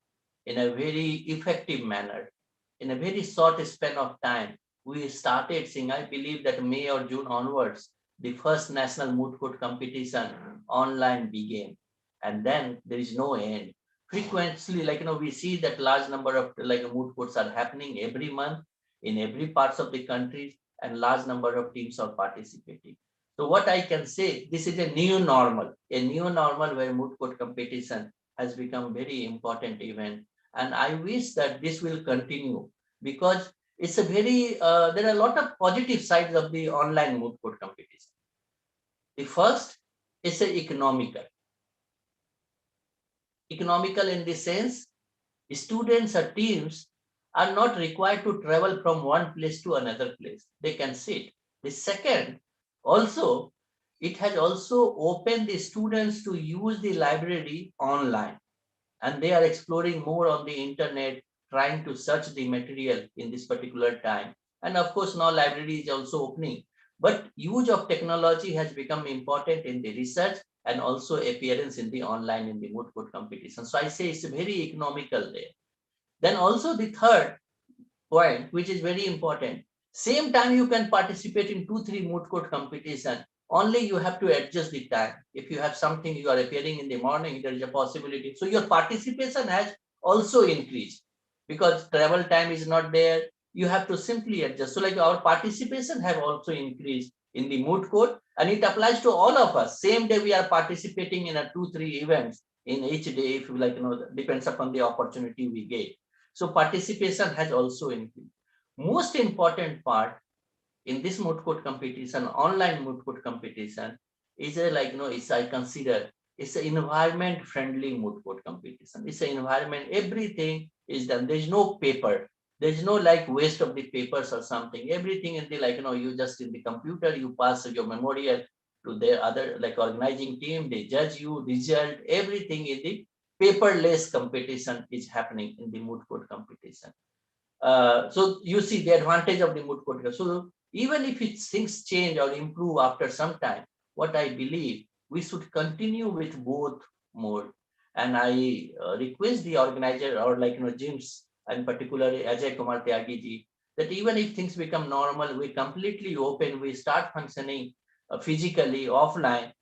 in a very effective manner. In a very short span of time, we started seeing, I believe that May or June onwards, the first national moot court competition online began. And then there is no end. Frequently, we see that large number of moot courts are happening every month in every parts of the country, and large number of teams are participating. So what I can say, this is a new normal where moot court competition has become very important event. And I wish that this will continue, because it's a very, there are a lot of positive sides of the online moot court competition. The first is economical. Economical in the sense, students or teams are not required to travel from one place to another place. They can sit. The second, also, it has also opened the students to use the library online, and they are exploring more on the internet, trying to search the material in this particular time. And of course, now library is also opening, but use of technology has become important in the research and also appearance in the online in the moot court competition. So I say it's very economical there. Then also the third point, which is very important, same time you can participate in 2-3 moot court competition. Only you have to adjust the time. If you have something, you are appearing in the morning, there is a possibility. So your participation has also increased, because travel time is not there. You have to simply adjust. So our participation have also increased in the moot court, and it applies to all of us. Same day we are participating in a 2-3 events in each day, if you depends upon the opportunity we get. So participation has also increased. Most important part in this moot court competition, online moot court competition, is I consider it's an environment friendly moot court competition. It's an environment, everything is done. There's no paper. There's no waste of the papers or something. Everything in the you just in the computer, you pass your memorial to the other organizing team, they judge you, result, everything in the paperless competition is happening in the moot court competition. So you see the advantage of the moot court. So even if things change or improve after some time, what I believe, we should continue with both mode. And I request the organizer, or James, and particularly Ajay Kumar Tyagi ji, that even if things become normal, we completely open, we start functioning physically offline,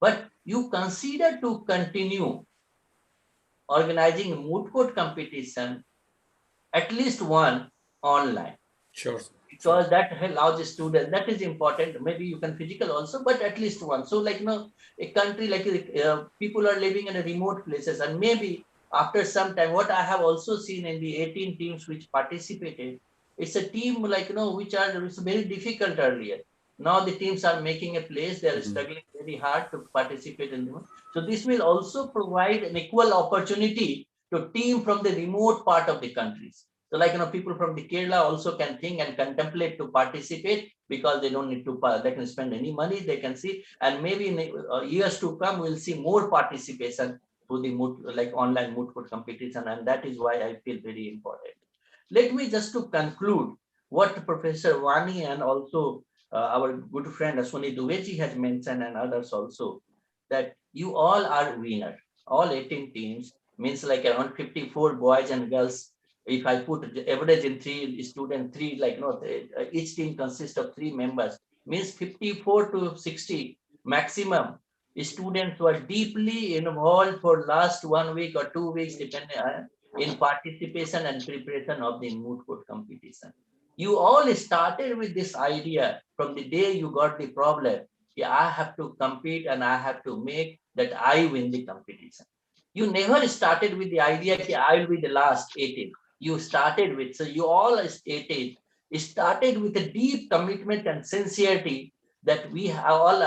but you consider to continue organizing a moot court competition, at least one online. Sure. Because that allows the student, that is important. Maybe you can physical also, but at least one. So a country like people are living in a remote places, and maybe after some time, what I have also seen in the 18 teams which participated, it's a team which are it's very difficult earlier. Now the teams are making a place, they are struggling very hard to participate in them. So this will also provide an equal opportunity to team from the remote part of the countries. So people from the Kerala also can think and contemplate to participate, because they don't need to, they can spend any money, they can see, and maybe in years to come, we'll see more participation to the online moot court competition, and that is why I feel very important. Let me just to conclude what Professor Vani and also our good friend Aswani Duveji has mentioned, and others also, that you all are winner. All 18 teams means like around 54 boys and girls. If I put the average in 3 students, each team consists of 3 members, means 54 to 60 maximum students who are deeply involved for last 1 week or 2 weeks, depending in participation and preparation of the moot court competition. You all started with this idea from the day you got the problem. Yeah, I have to compete and I have to make that I win the competition. You never started with the idea that I will be the last 18. You started with, so you all started with a deep commitment and sincerity that we have all,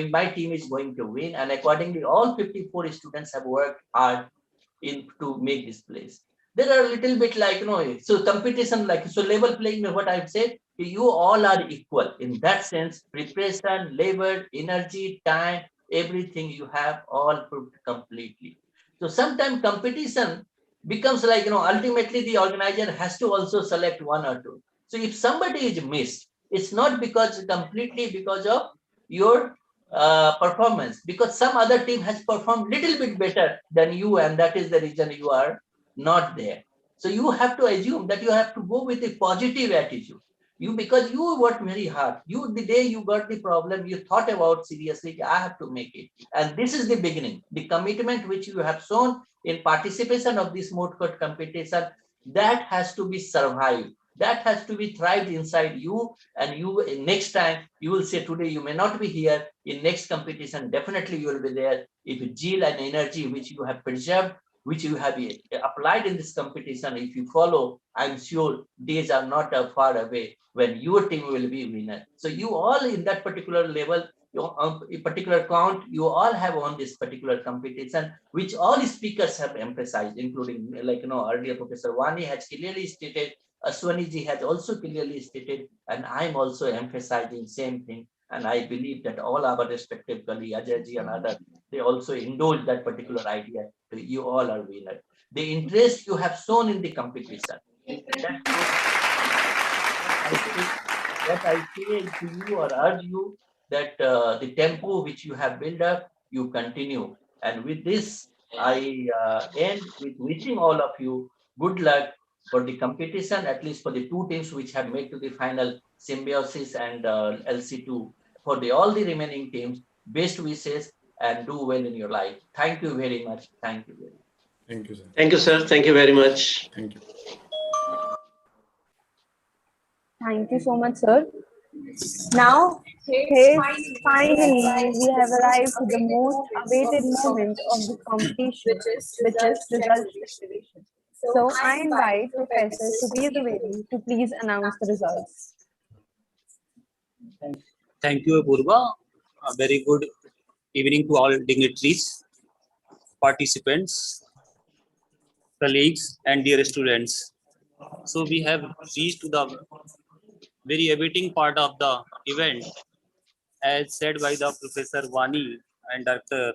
my team is going to win. And accordingly, all 54 students have worked hard to make this place. There are a little bit so competition, so level playing, what I've said, you all are equal in that sense. Preparation, labor, energy, time, everything you have all proved completely. So sometimes competition becomes ultimately the organizer has to also select 1 or 2. So if somebody is missed, it's not completely because of your performance, because some other team has performed little bit better than you, and that is the reason you are not there. So you have to assume that you have to go with a positive attitude. Because you worked very hard. The day you got the problem, you thought about seriously, I have to make it. And this is the beginning. The commitment which you have shown in participation of this moot court competition, that has to be survived. That has to be thrived inside you, and you next time you will say, today you may not be here, in next competition definitely you will be there. If zeal and energy which you have preserved, which you have applied in this competition, if you follow, I'm sure days are not far away when your team will be winner. So you all in that particular level, a particular count, you all have won this particular competition, which all speakers have emphasized, including earlier Professor Vani has clearly stated, Aswani ji has also clearly stated, and I'm also emphasizing same thing. And I believe that all our respective colleagues, Ajay ji and others, they also indulge that particular idea. You all are winners. The interest you have shown in the competition, what I say to you or urge you, that the tempo which you have built up, you continue. And with this, I end with wishing all of you good luck for the competition, at least for the 2 teams which have made to the final, Symbiosis and LC2. For all the remaining teams, best wishes and do well in your life. Thank you very much. Thank you very much. Thank you, sir. Thank you, sir. Thank you very much. Thank you. Thank you so much, sir. Now, finally, we have arrived to the most awaited moment of the competition, which is result declaration. So, I invite Professor Sudhir Dwivedi to please announce the results. Thank you, Apurva. A very good evening to all dignitaries, participants, colleagues, and dear students. So we have reached to the very awaiting part of the event, as said by the Professor Vani and Dr.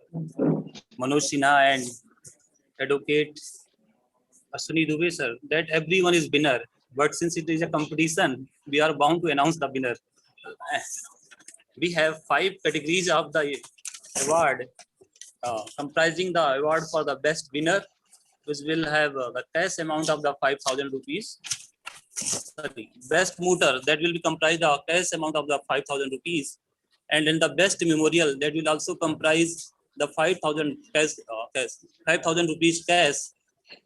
Manoj Sinha and Advocate Ashwini Dubey, sir, that everyone is winner. But since it is a competition, we are bound to announce the winner. We have 5 categories of the award, comprising the award for the best winner, which will have the cash amount of the 5,000 rupees. Sorry, best mooter, that will be comprised the cash amount of the 5,000 rupees. And in the best memorial, that will also comprise the 5,000 cash, 5,000 rupees cash.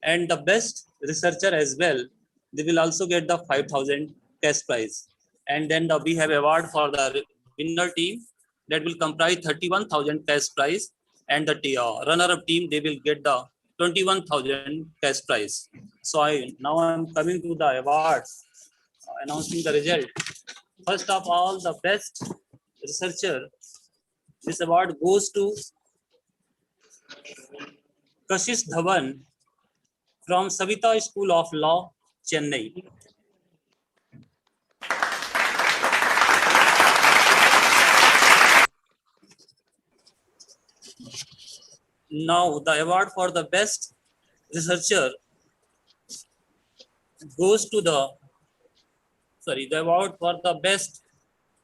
And the best researcher as well, they will also get the 5,000 cash prize. And then we have award for the winner team, that will comprise 31,000 cash prize, and the runner-up team, they will get the 21,000 cash prize. So now I'm coming to the awards, announcing the result. First of all, the best researcher, this award goes to Kashish Dhawan from Savita School of Law, Chennai. Now the award for the best researcher goes to the award for the best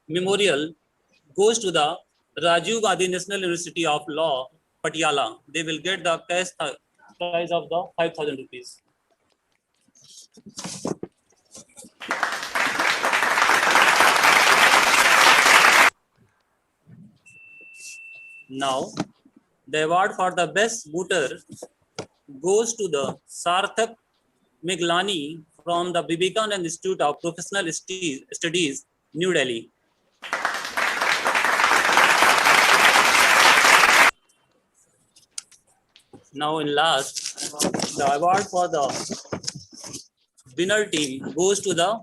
memorial goes to the Rajiv Gandhi National University of Law, Patiala. They will get the cash prize of the 5,000 rupees. Now, the award for the best mooter goes to the Sarthak Meglani from the Vivekananda Institute of Professional Studies, New Delhi. Now in last, the award for the winner team goes to the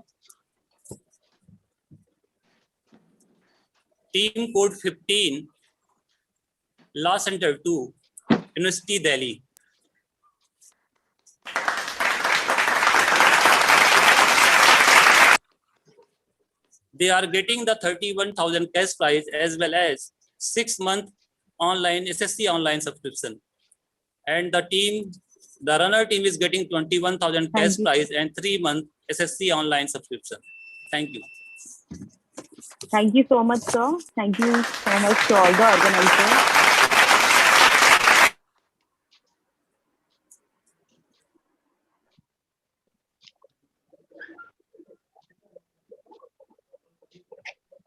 team code 15, Law Center 2, University Delhi. They are getting the 31,000 cash prize as well as 6-month online SSC online subscription. And the runner team is getting 21,000 cash prize and 3-month SSC online subscription. Thank you. Thank you so much, sir. Thank you so much to all the organizers.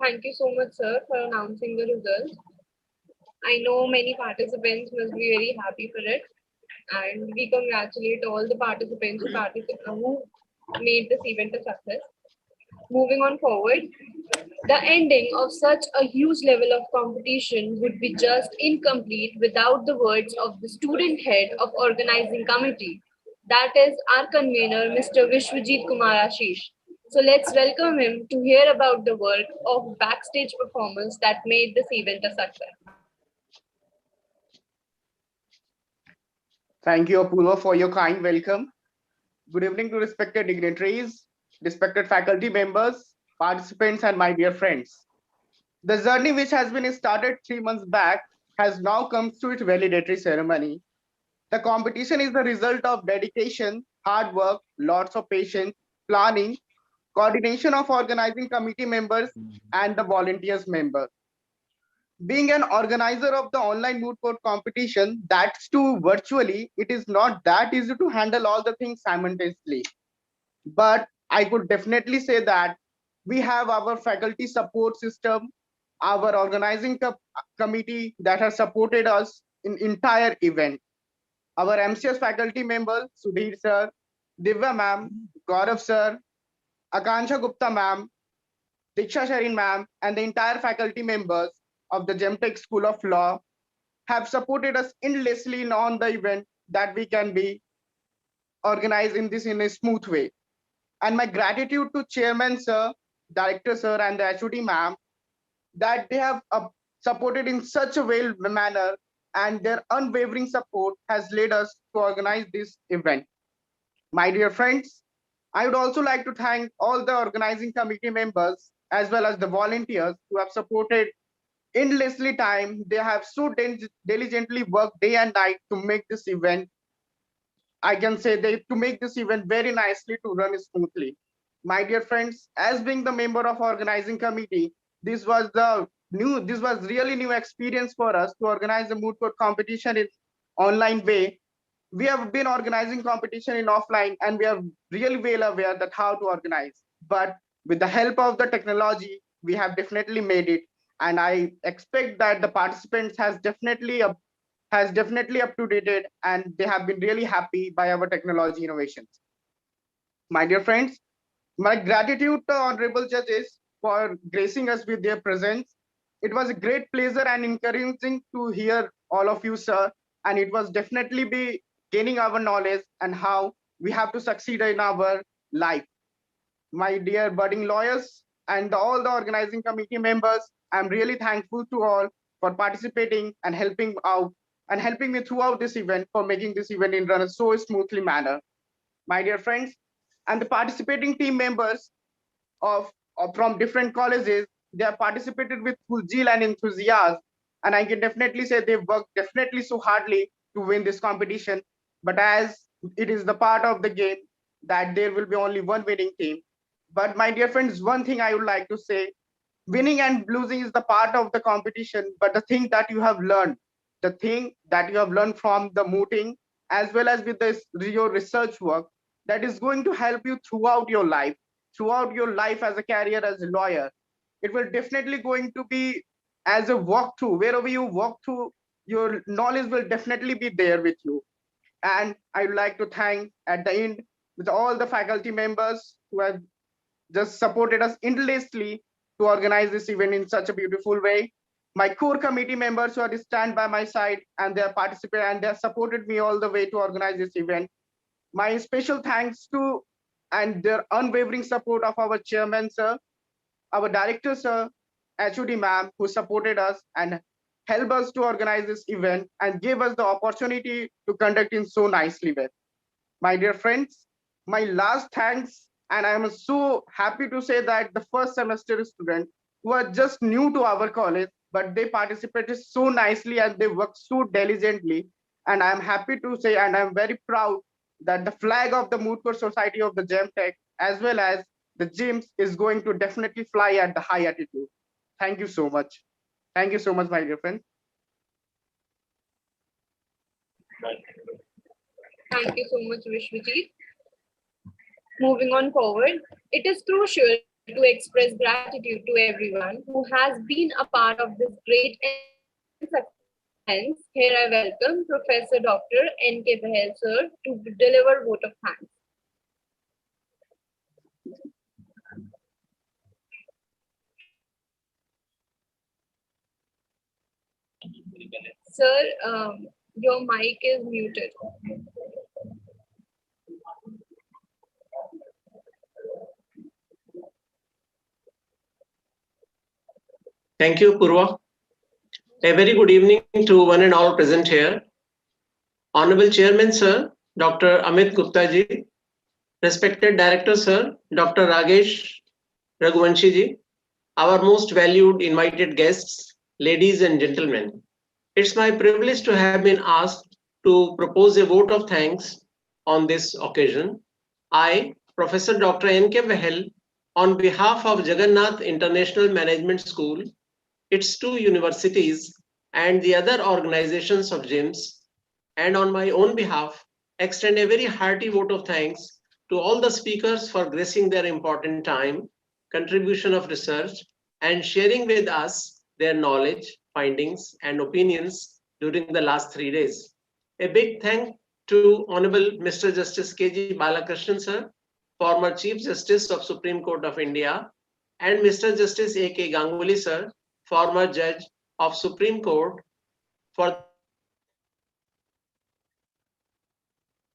Thank you so much, sir, for announcing the results. I know many participants must be very happy for it, and we congratulate all the participants who made this event a success. Moving on forward, the ending of such a huge level of competition would be just incomplete without the words of the student head of organizing committee. That is our convener, Mr. Vishwajit Kumar Ashish. So let's welcome him to hear about the work of backstage performance that made this event a success. Thank you, Apurva, for your kind welcome. Good evening to respected dignitaries, respected faculty members, participants, and my dear friends. The journey which has been started 3 months back has now come to its validatory ceremony. The competition is the result of dedication, hard work, lots of patience, planning, coordination of organizing committee members and the volunteers members. Being an organizer of the online moot court competition, that's too virtually, it is not that easy to handle all the things simultaneously. But I could definitely say that we have our faculty support system, our organizing committee that has supported us in entire event. Our MCS faculty members, Sudhir sir, Divya ma'am, Gaurav sir, Akansha Gupta ma'am, Diksha Sharin ma'am, and the entire faculty members of the GemTech School of Law have supported us endlessly on the event that we can be organized in a smooth way. And my gratitude to Chairman sir, Director sir, and the HOD ma'am that they have supported in such a well manner, and their unwavering support has led us to organize this event. My dear friends, I would also like to thank all the organizing committee members as well as the volunteers who have supported endlessly time. They have so diligently worked day and night to make this event I can say they to make this event very nicely to run smoothly. My dear friends, as being the member of organizing committee, this was really new experience for us to organize a moot court competition in online way. We have been organizing competition in offline and we are really well aware that how to organize. But with the help of the technology, we have definitely made it. And I expect that the participants has definitely up to date and they have been really happy by our technology innovations. My dear friends, my gratitude to honorable judges for gracing us with their presence. It was a great pleasure and encouraging to hear all of you, sir. And it was definitely be gaining our knowledge and how we have to succeed in our life. My dear budding lawyers and all the organizing committee members, I'm really thankful to all for participating and helping out and helping me throughout this event for making this event in run a so smoothly manner. My dear friends, and the participating team members of from different colleges, they have participated with full zeal and enthusiasm. And I can definitely say they've worked definitely so hardly to win this competition. But as it is the part of the game that there will be only one winning team. But my dear friends, one thing I would like to say, winning and losing is the part of the competition, but the thing that you have learned, from the mooting, as well as with this your research work, that is going to help you throughout your life as a career as a lawyer. It will definitely going to be as a walkthrough. Wherever you walk through, your knowledge will definitely be there with you. And I would like to thank at the end with all the faculty members who have just supported us endlessly to organize this event in such a beautiful way. My core committee members who are stand by my side and they are participated and they have supported me all the way to organize this event. My special thanks to and their unwavering support of our chairman, sir, our director, sir, HOD ma'am, who supported us and helped us to organize this event and gave us the opportunity to conduct in so nicely way. My dear friends, my last thanks, and I am so happy to say that the first semester students who are just new to our college, but they participated so nicely and they worked so diligently. And I'm happy to say, and I'm very proud that the flag of the Moot Court Society of the GemTech, as well as the gyms, is going to definitely fly at the high altitude. Thank you so much. Thank you so much, my dear friends. Thank you so much, Vishwajit. Moving on forward, it is crucial to express gratitude to everyone who has been a part of this great success. Hence, here I welcome Professor Dr. N.K. Bahel, sir, to deliver vote of thanks. Sir, your mic is muted. Thank you, Purva. A very good evening to one and all present here. Honorable Chairman, Sir, Dr. Amit Gupta ji, respected Director, Sir, Dr. Ragesh Raghuvanshi ji, our most valued invited guests, ladies and gentlemen. It's my privilege to have been asked to propose a vote of thanks on this occasion. I, Professor Dr. N.K. Bahel, on behalf of Jagannath International Management School, its two universities, and the other organizations of GIMS, and on my own behalf, extend a very hearty vote of thanks to all the speakers for gracing their important time, contribution of research, and sharing with us their knowledge, findings, and opinions during the last 3 days. A big thank to Honorable Mr. Justice K.G. Balakrishnan, sir, former Chief Justice of Supreme Court of India, and Mr. Justice A.K. Ganguly, sir, former Judge of Supreme Court, for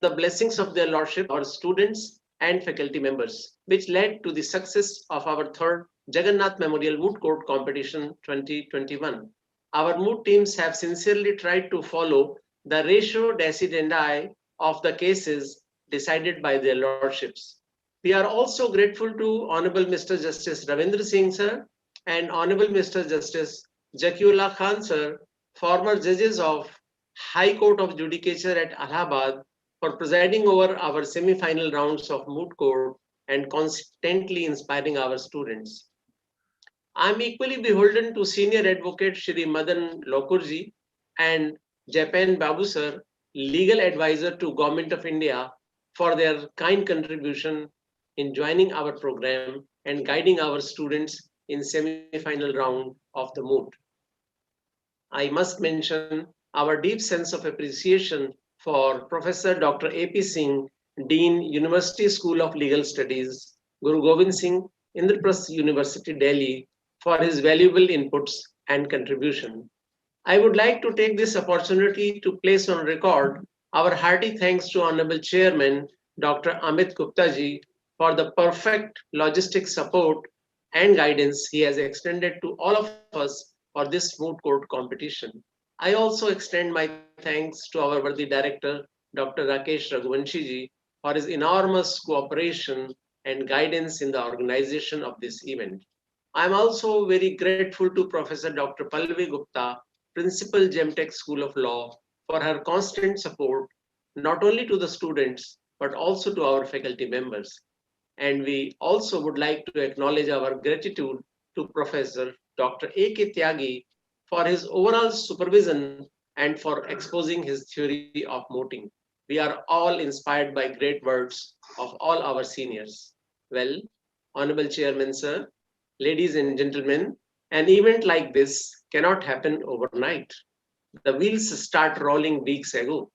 the blessings of their lordship, our students and faculty members, which led to the success of our third Jagannath Memorial Moot Court Competition 2021. Our moot teams have sincerely tried to follow the ratio decidendi of the cases decided by their lordships. We are also grateful to Honorable Mr. Justice Ravindra Singh, sir, and Honorable Mr. Justice Zakiullah Khan, sir, former judges of High Court of Judicature at Allahabad, for presiding over our semi-final rounds of Moot Court and constantly inspiring our students. I'm equally beholden to Senior Advocate Shri Madan Lokurji and Japan Babu Sir, Legal Advisor to Government of India, for their kind contribution in joining our program and guiding our students in semi-final round of the Moot. I must mention our deep sense of appreciation for Professor Dr. A.P. Singh, Dean, University School of Legal Studies, Guru Gobind Singh, Indraprasth University, Delhi, for his valuable inputs and contribution. I would like to take this opportunity to place on record our hearty thanks to Honorable Chairman Dr. Amit Gupta ji for the perfect logistic support and guidance he has extended to all of us for this Moot Court competition. I also extend my thanks to our worthy director, Dr. Rakesh Raghuvanshi ji, for his enormous cooperation and guidance in the organization of this event. I'm also very grateful to Professor Dr. Pallavi Gupta, Principal GemTech School of Law, for her constant support, not only to the students, but also to our faculty members. And we also would like to acknowledge our gratitude to Professor Dr. A.K. Tyagi for his overall supervision and for exposing his theory of mooting. We are all inspired by great words of all our seniors. Well, Honorable Chairman, sir, ladies and gentlemen, an event like this cannot happen overnight. The wheels start rolling weeks ago.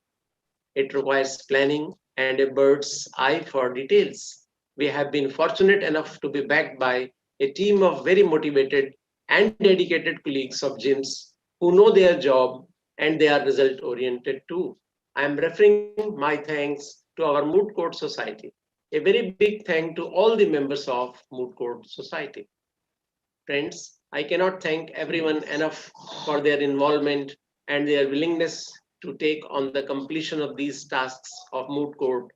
It requires planning and a bird's eye for details. We have been fortunate enough to be backed by a team of very motivated and dedicated colleagues of gyms who know their job and they are result oriented too. I am referring my thanks to our Moot Court Society. A very big thank to all the members of Moot Court Society. Friends, I cannot thank everyone enough for their involvement and their willingness to take on the completion of these tasks of Moot Court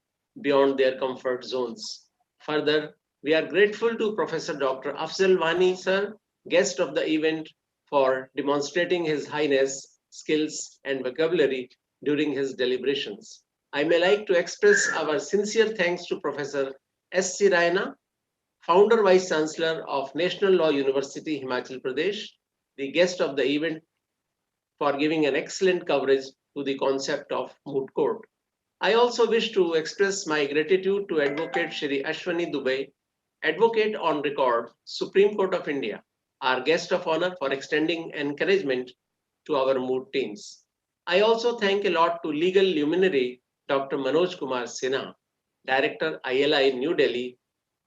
beyond their comfort zones. Further, we are grateful to Professor Dr. Afzal Wani, sir, guest of the event, for demonstrating his highness, skills, and vocabulary during his deliberations. I may like to express our sincere thanks to Professor S. C. Raina, Founder Vice Chancellor of National Law University, Himachal Pradesh, the guest of the event, for giving an excellent coverage to the concept of Moot Court. I also wish to express my gratitude to Advocate Shri Ashwani Dubey, Advocate on Record, Supreme Court of India, our guest of honor, for extending encouragement to our Moot teams. I also thank a lot to legal luminary Dr. Manoj Kumar Sinha, Director ILI New Delhi,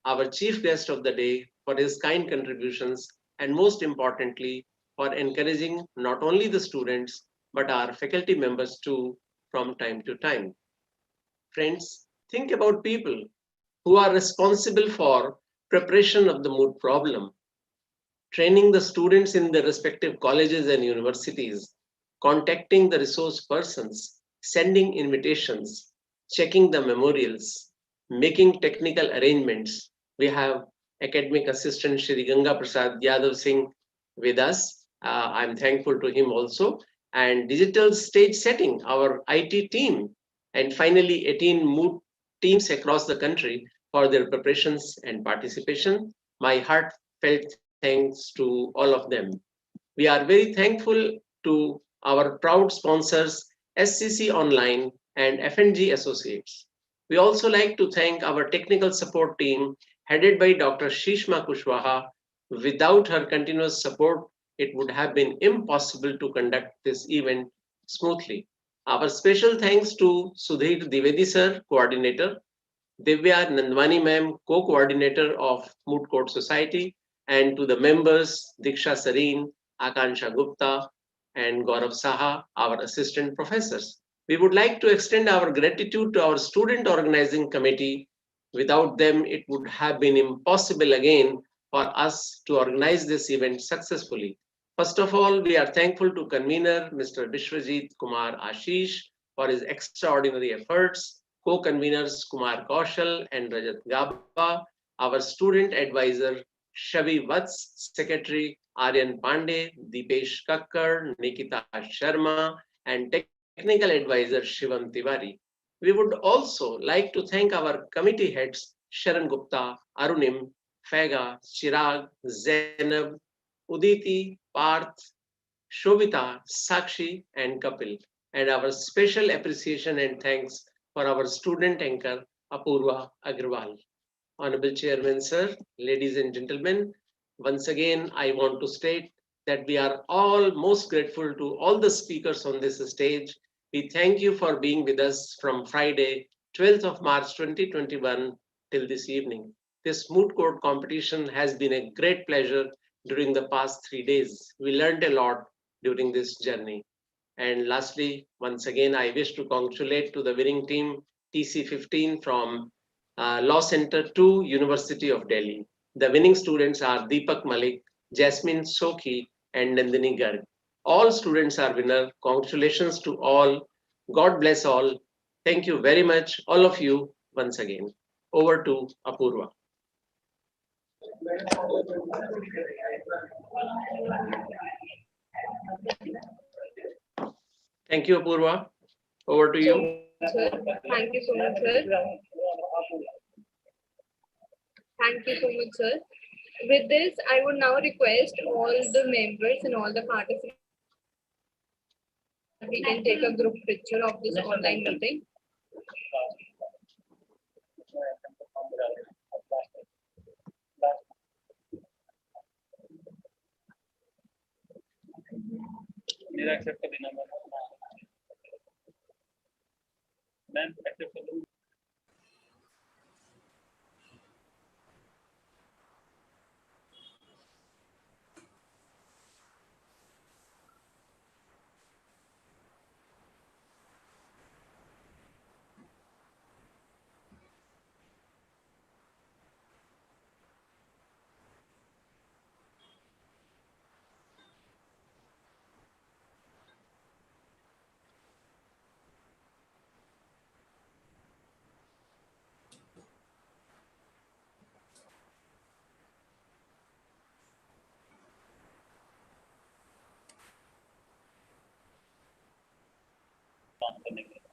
our chief guest of the day, for his kind contributions, and most importantly, for encouraging not only the students, but our faculty members too from time to time. Friends, think about people who are responsible for preparation of the moot problem, training the students in their respective colleges and universities, contacting the resource persons, sending invitations, checking the memorials, making technical arrangements. We have academic assistant Shri Ganga Prasad Yadav Singh with us. I'm thankful to him also. And digital stage setting, our IT team. And finally, 18 Moot teams across the country for their preparations and participation. My heartfelt thanks to all of them. We are very thankful to our proud sponsors, SCC Online and FNG Associates. We also like to thank our technical support team headed by Dr. Shishma Kushwaha. Without her continuous support, it would have been impossible to conduct this event smoothly. Our special thanks to Sudhir Dwivedi sir, coordinator, Divya Nandwani ma'am, co-coordinator of Moot Court Society, and to the members, Diksha Sareen, Akansha Gupta, and Gaurav Saha, our assistant professors. We would like to extend our gratitude to our student organizing committee. Without them, it would have been impossible again for us to organize this event successfully. First of all, we are thankful to convener Mr. Vishwajit Kumar Ashish for his extraordinary efforts, co-conveners Kumar Kaushal and Rajat Gaba, our student advisor Shavi Vats, Secretary Aryan Pandey, Deepesh Kakkar, Nikita Sharma, and technical advisor Shivam Tiwari. We would also like to thank our committee heads, Sharan Gupta, Arunim, Fega, Chirag, Zainab, Uditi, Parth, Shobita, Sakshi, and Kapil, and our special appreciation and thanks for our student anchor, Apurva Agrawal. Honorable Chairman, sir, ladies and gentlemen, once again, I want to state that we are all most grateful to all the speakers on this stage. We thank you for being with us from Friday, 12th of March 2021 till this evening. This moot court competition has been a great pleasure during the past 3 days. We learned a lot during this journey. And lastly, once again, I wish to congratulate to the winning team TC15 from Law Center 2, University of Delhi. The winning students are Deepak Malik, Jasmine Sokhi, and Nandini Garg. All students are winner. Congratulations to all. God bless all. Thank you very much, all of you, once again. Over to Apurva. Thank you, Apurva. Over to you. Sir, thank you so much, sir. Thank you so much, sir. With this, I would now request all the members and all the participants that we can take a group picture of this online meeting. मेरा accept कर देना ma'am accept कर दो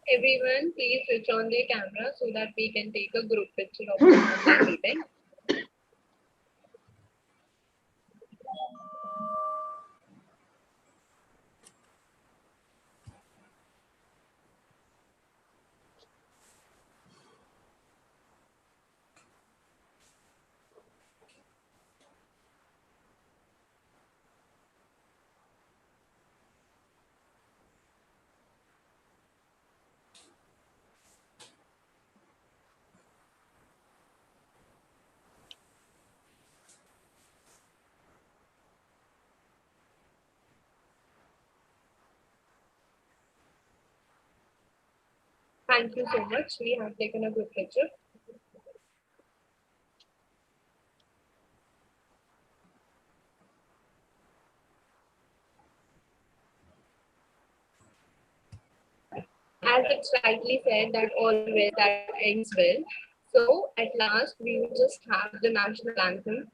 Everyone, please switch on their camera so that we can take a group picture of the online meeting. Thank you so much. We have taken a good picture. As it's rightly said that all well that ends well. So at last we will just have the national anthem.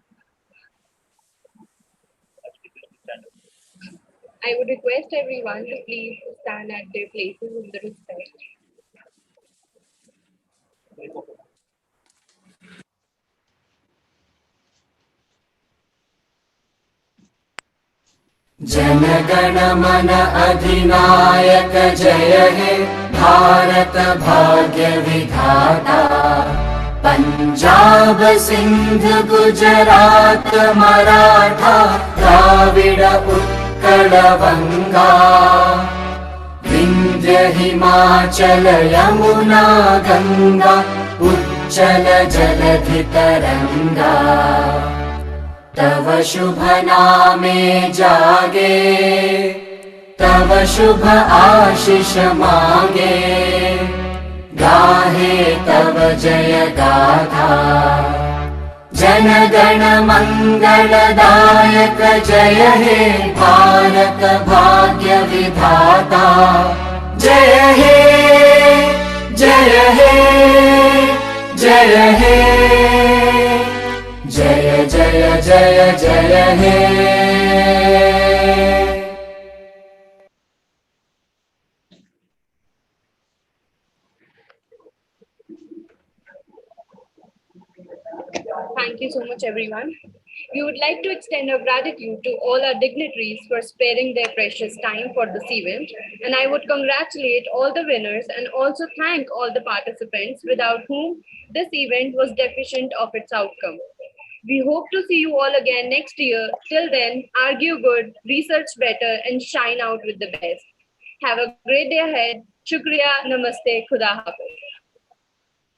I would request everyone to please stand at their places in the respect. जनगण मन अधिनायक जय हे भारत भाग्य विधाता पंजाब सिंध गुजरात मराठा द्राविड़ उत्कल बंगा विंध्य हिमाचल यमुना गंगा उच्चल जलधि तरंगा तव शुभ नामे जागे तव शुभ आशीष मांगे गाहे तव जय गाथा जन गण मंगलदायक जय हे भारत भाग्य विधाता जय हे जय हे जय हे जय जय जय जय हे Thank you so much, everyone. We would like to extend our gratitude to all our dignitaries for sparing their precious time for this event. And I would congratulate all the winners and also thank all the participants without whom this event was deficient of its outcome. We hope to see you all again next year. Till then, argue good, research better, and shine out with the best. Have a great day ahead. Shukriya, Namaste, Khuda Hafiz.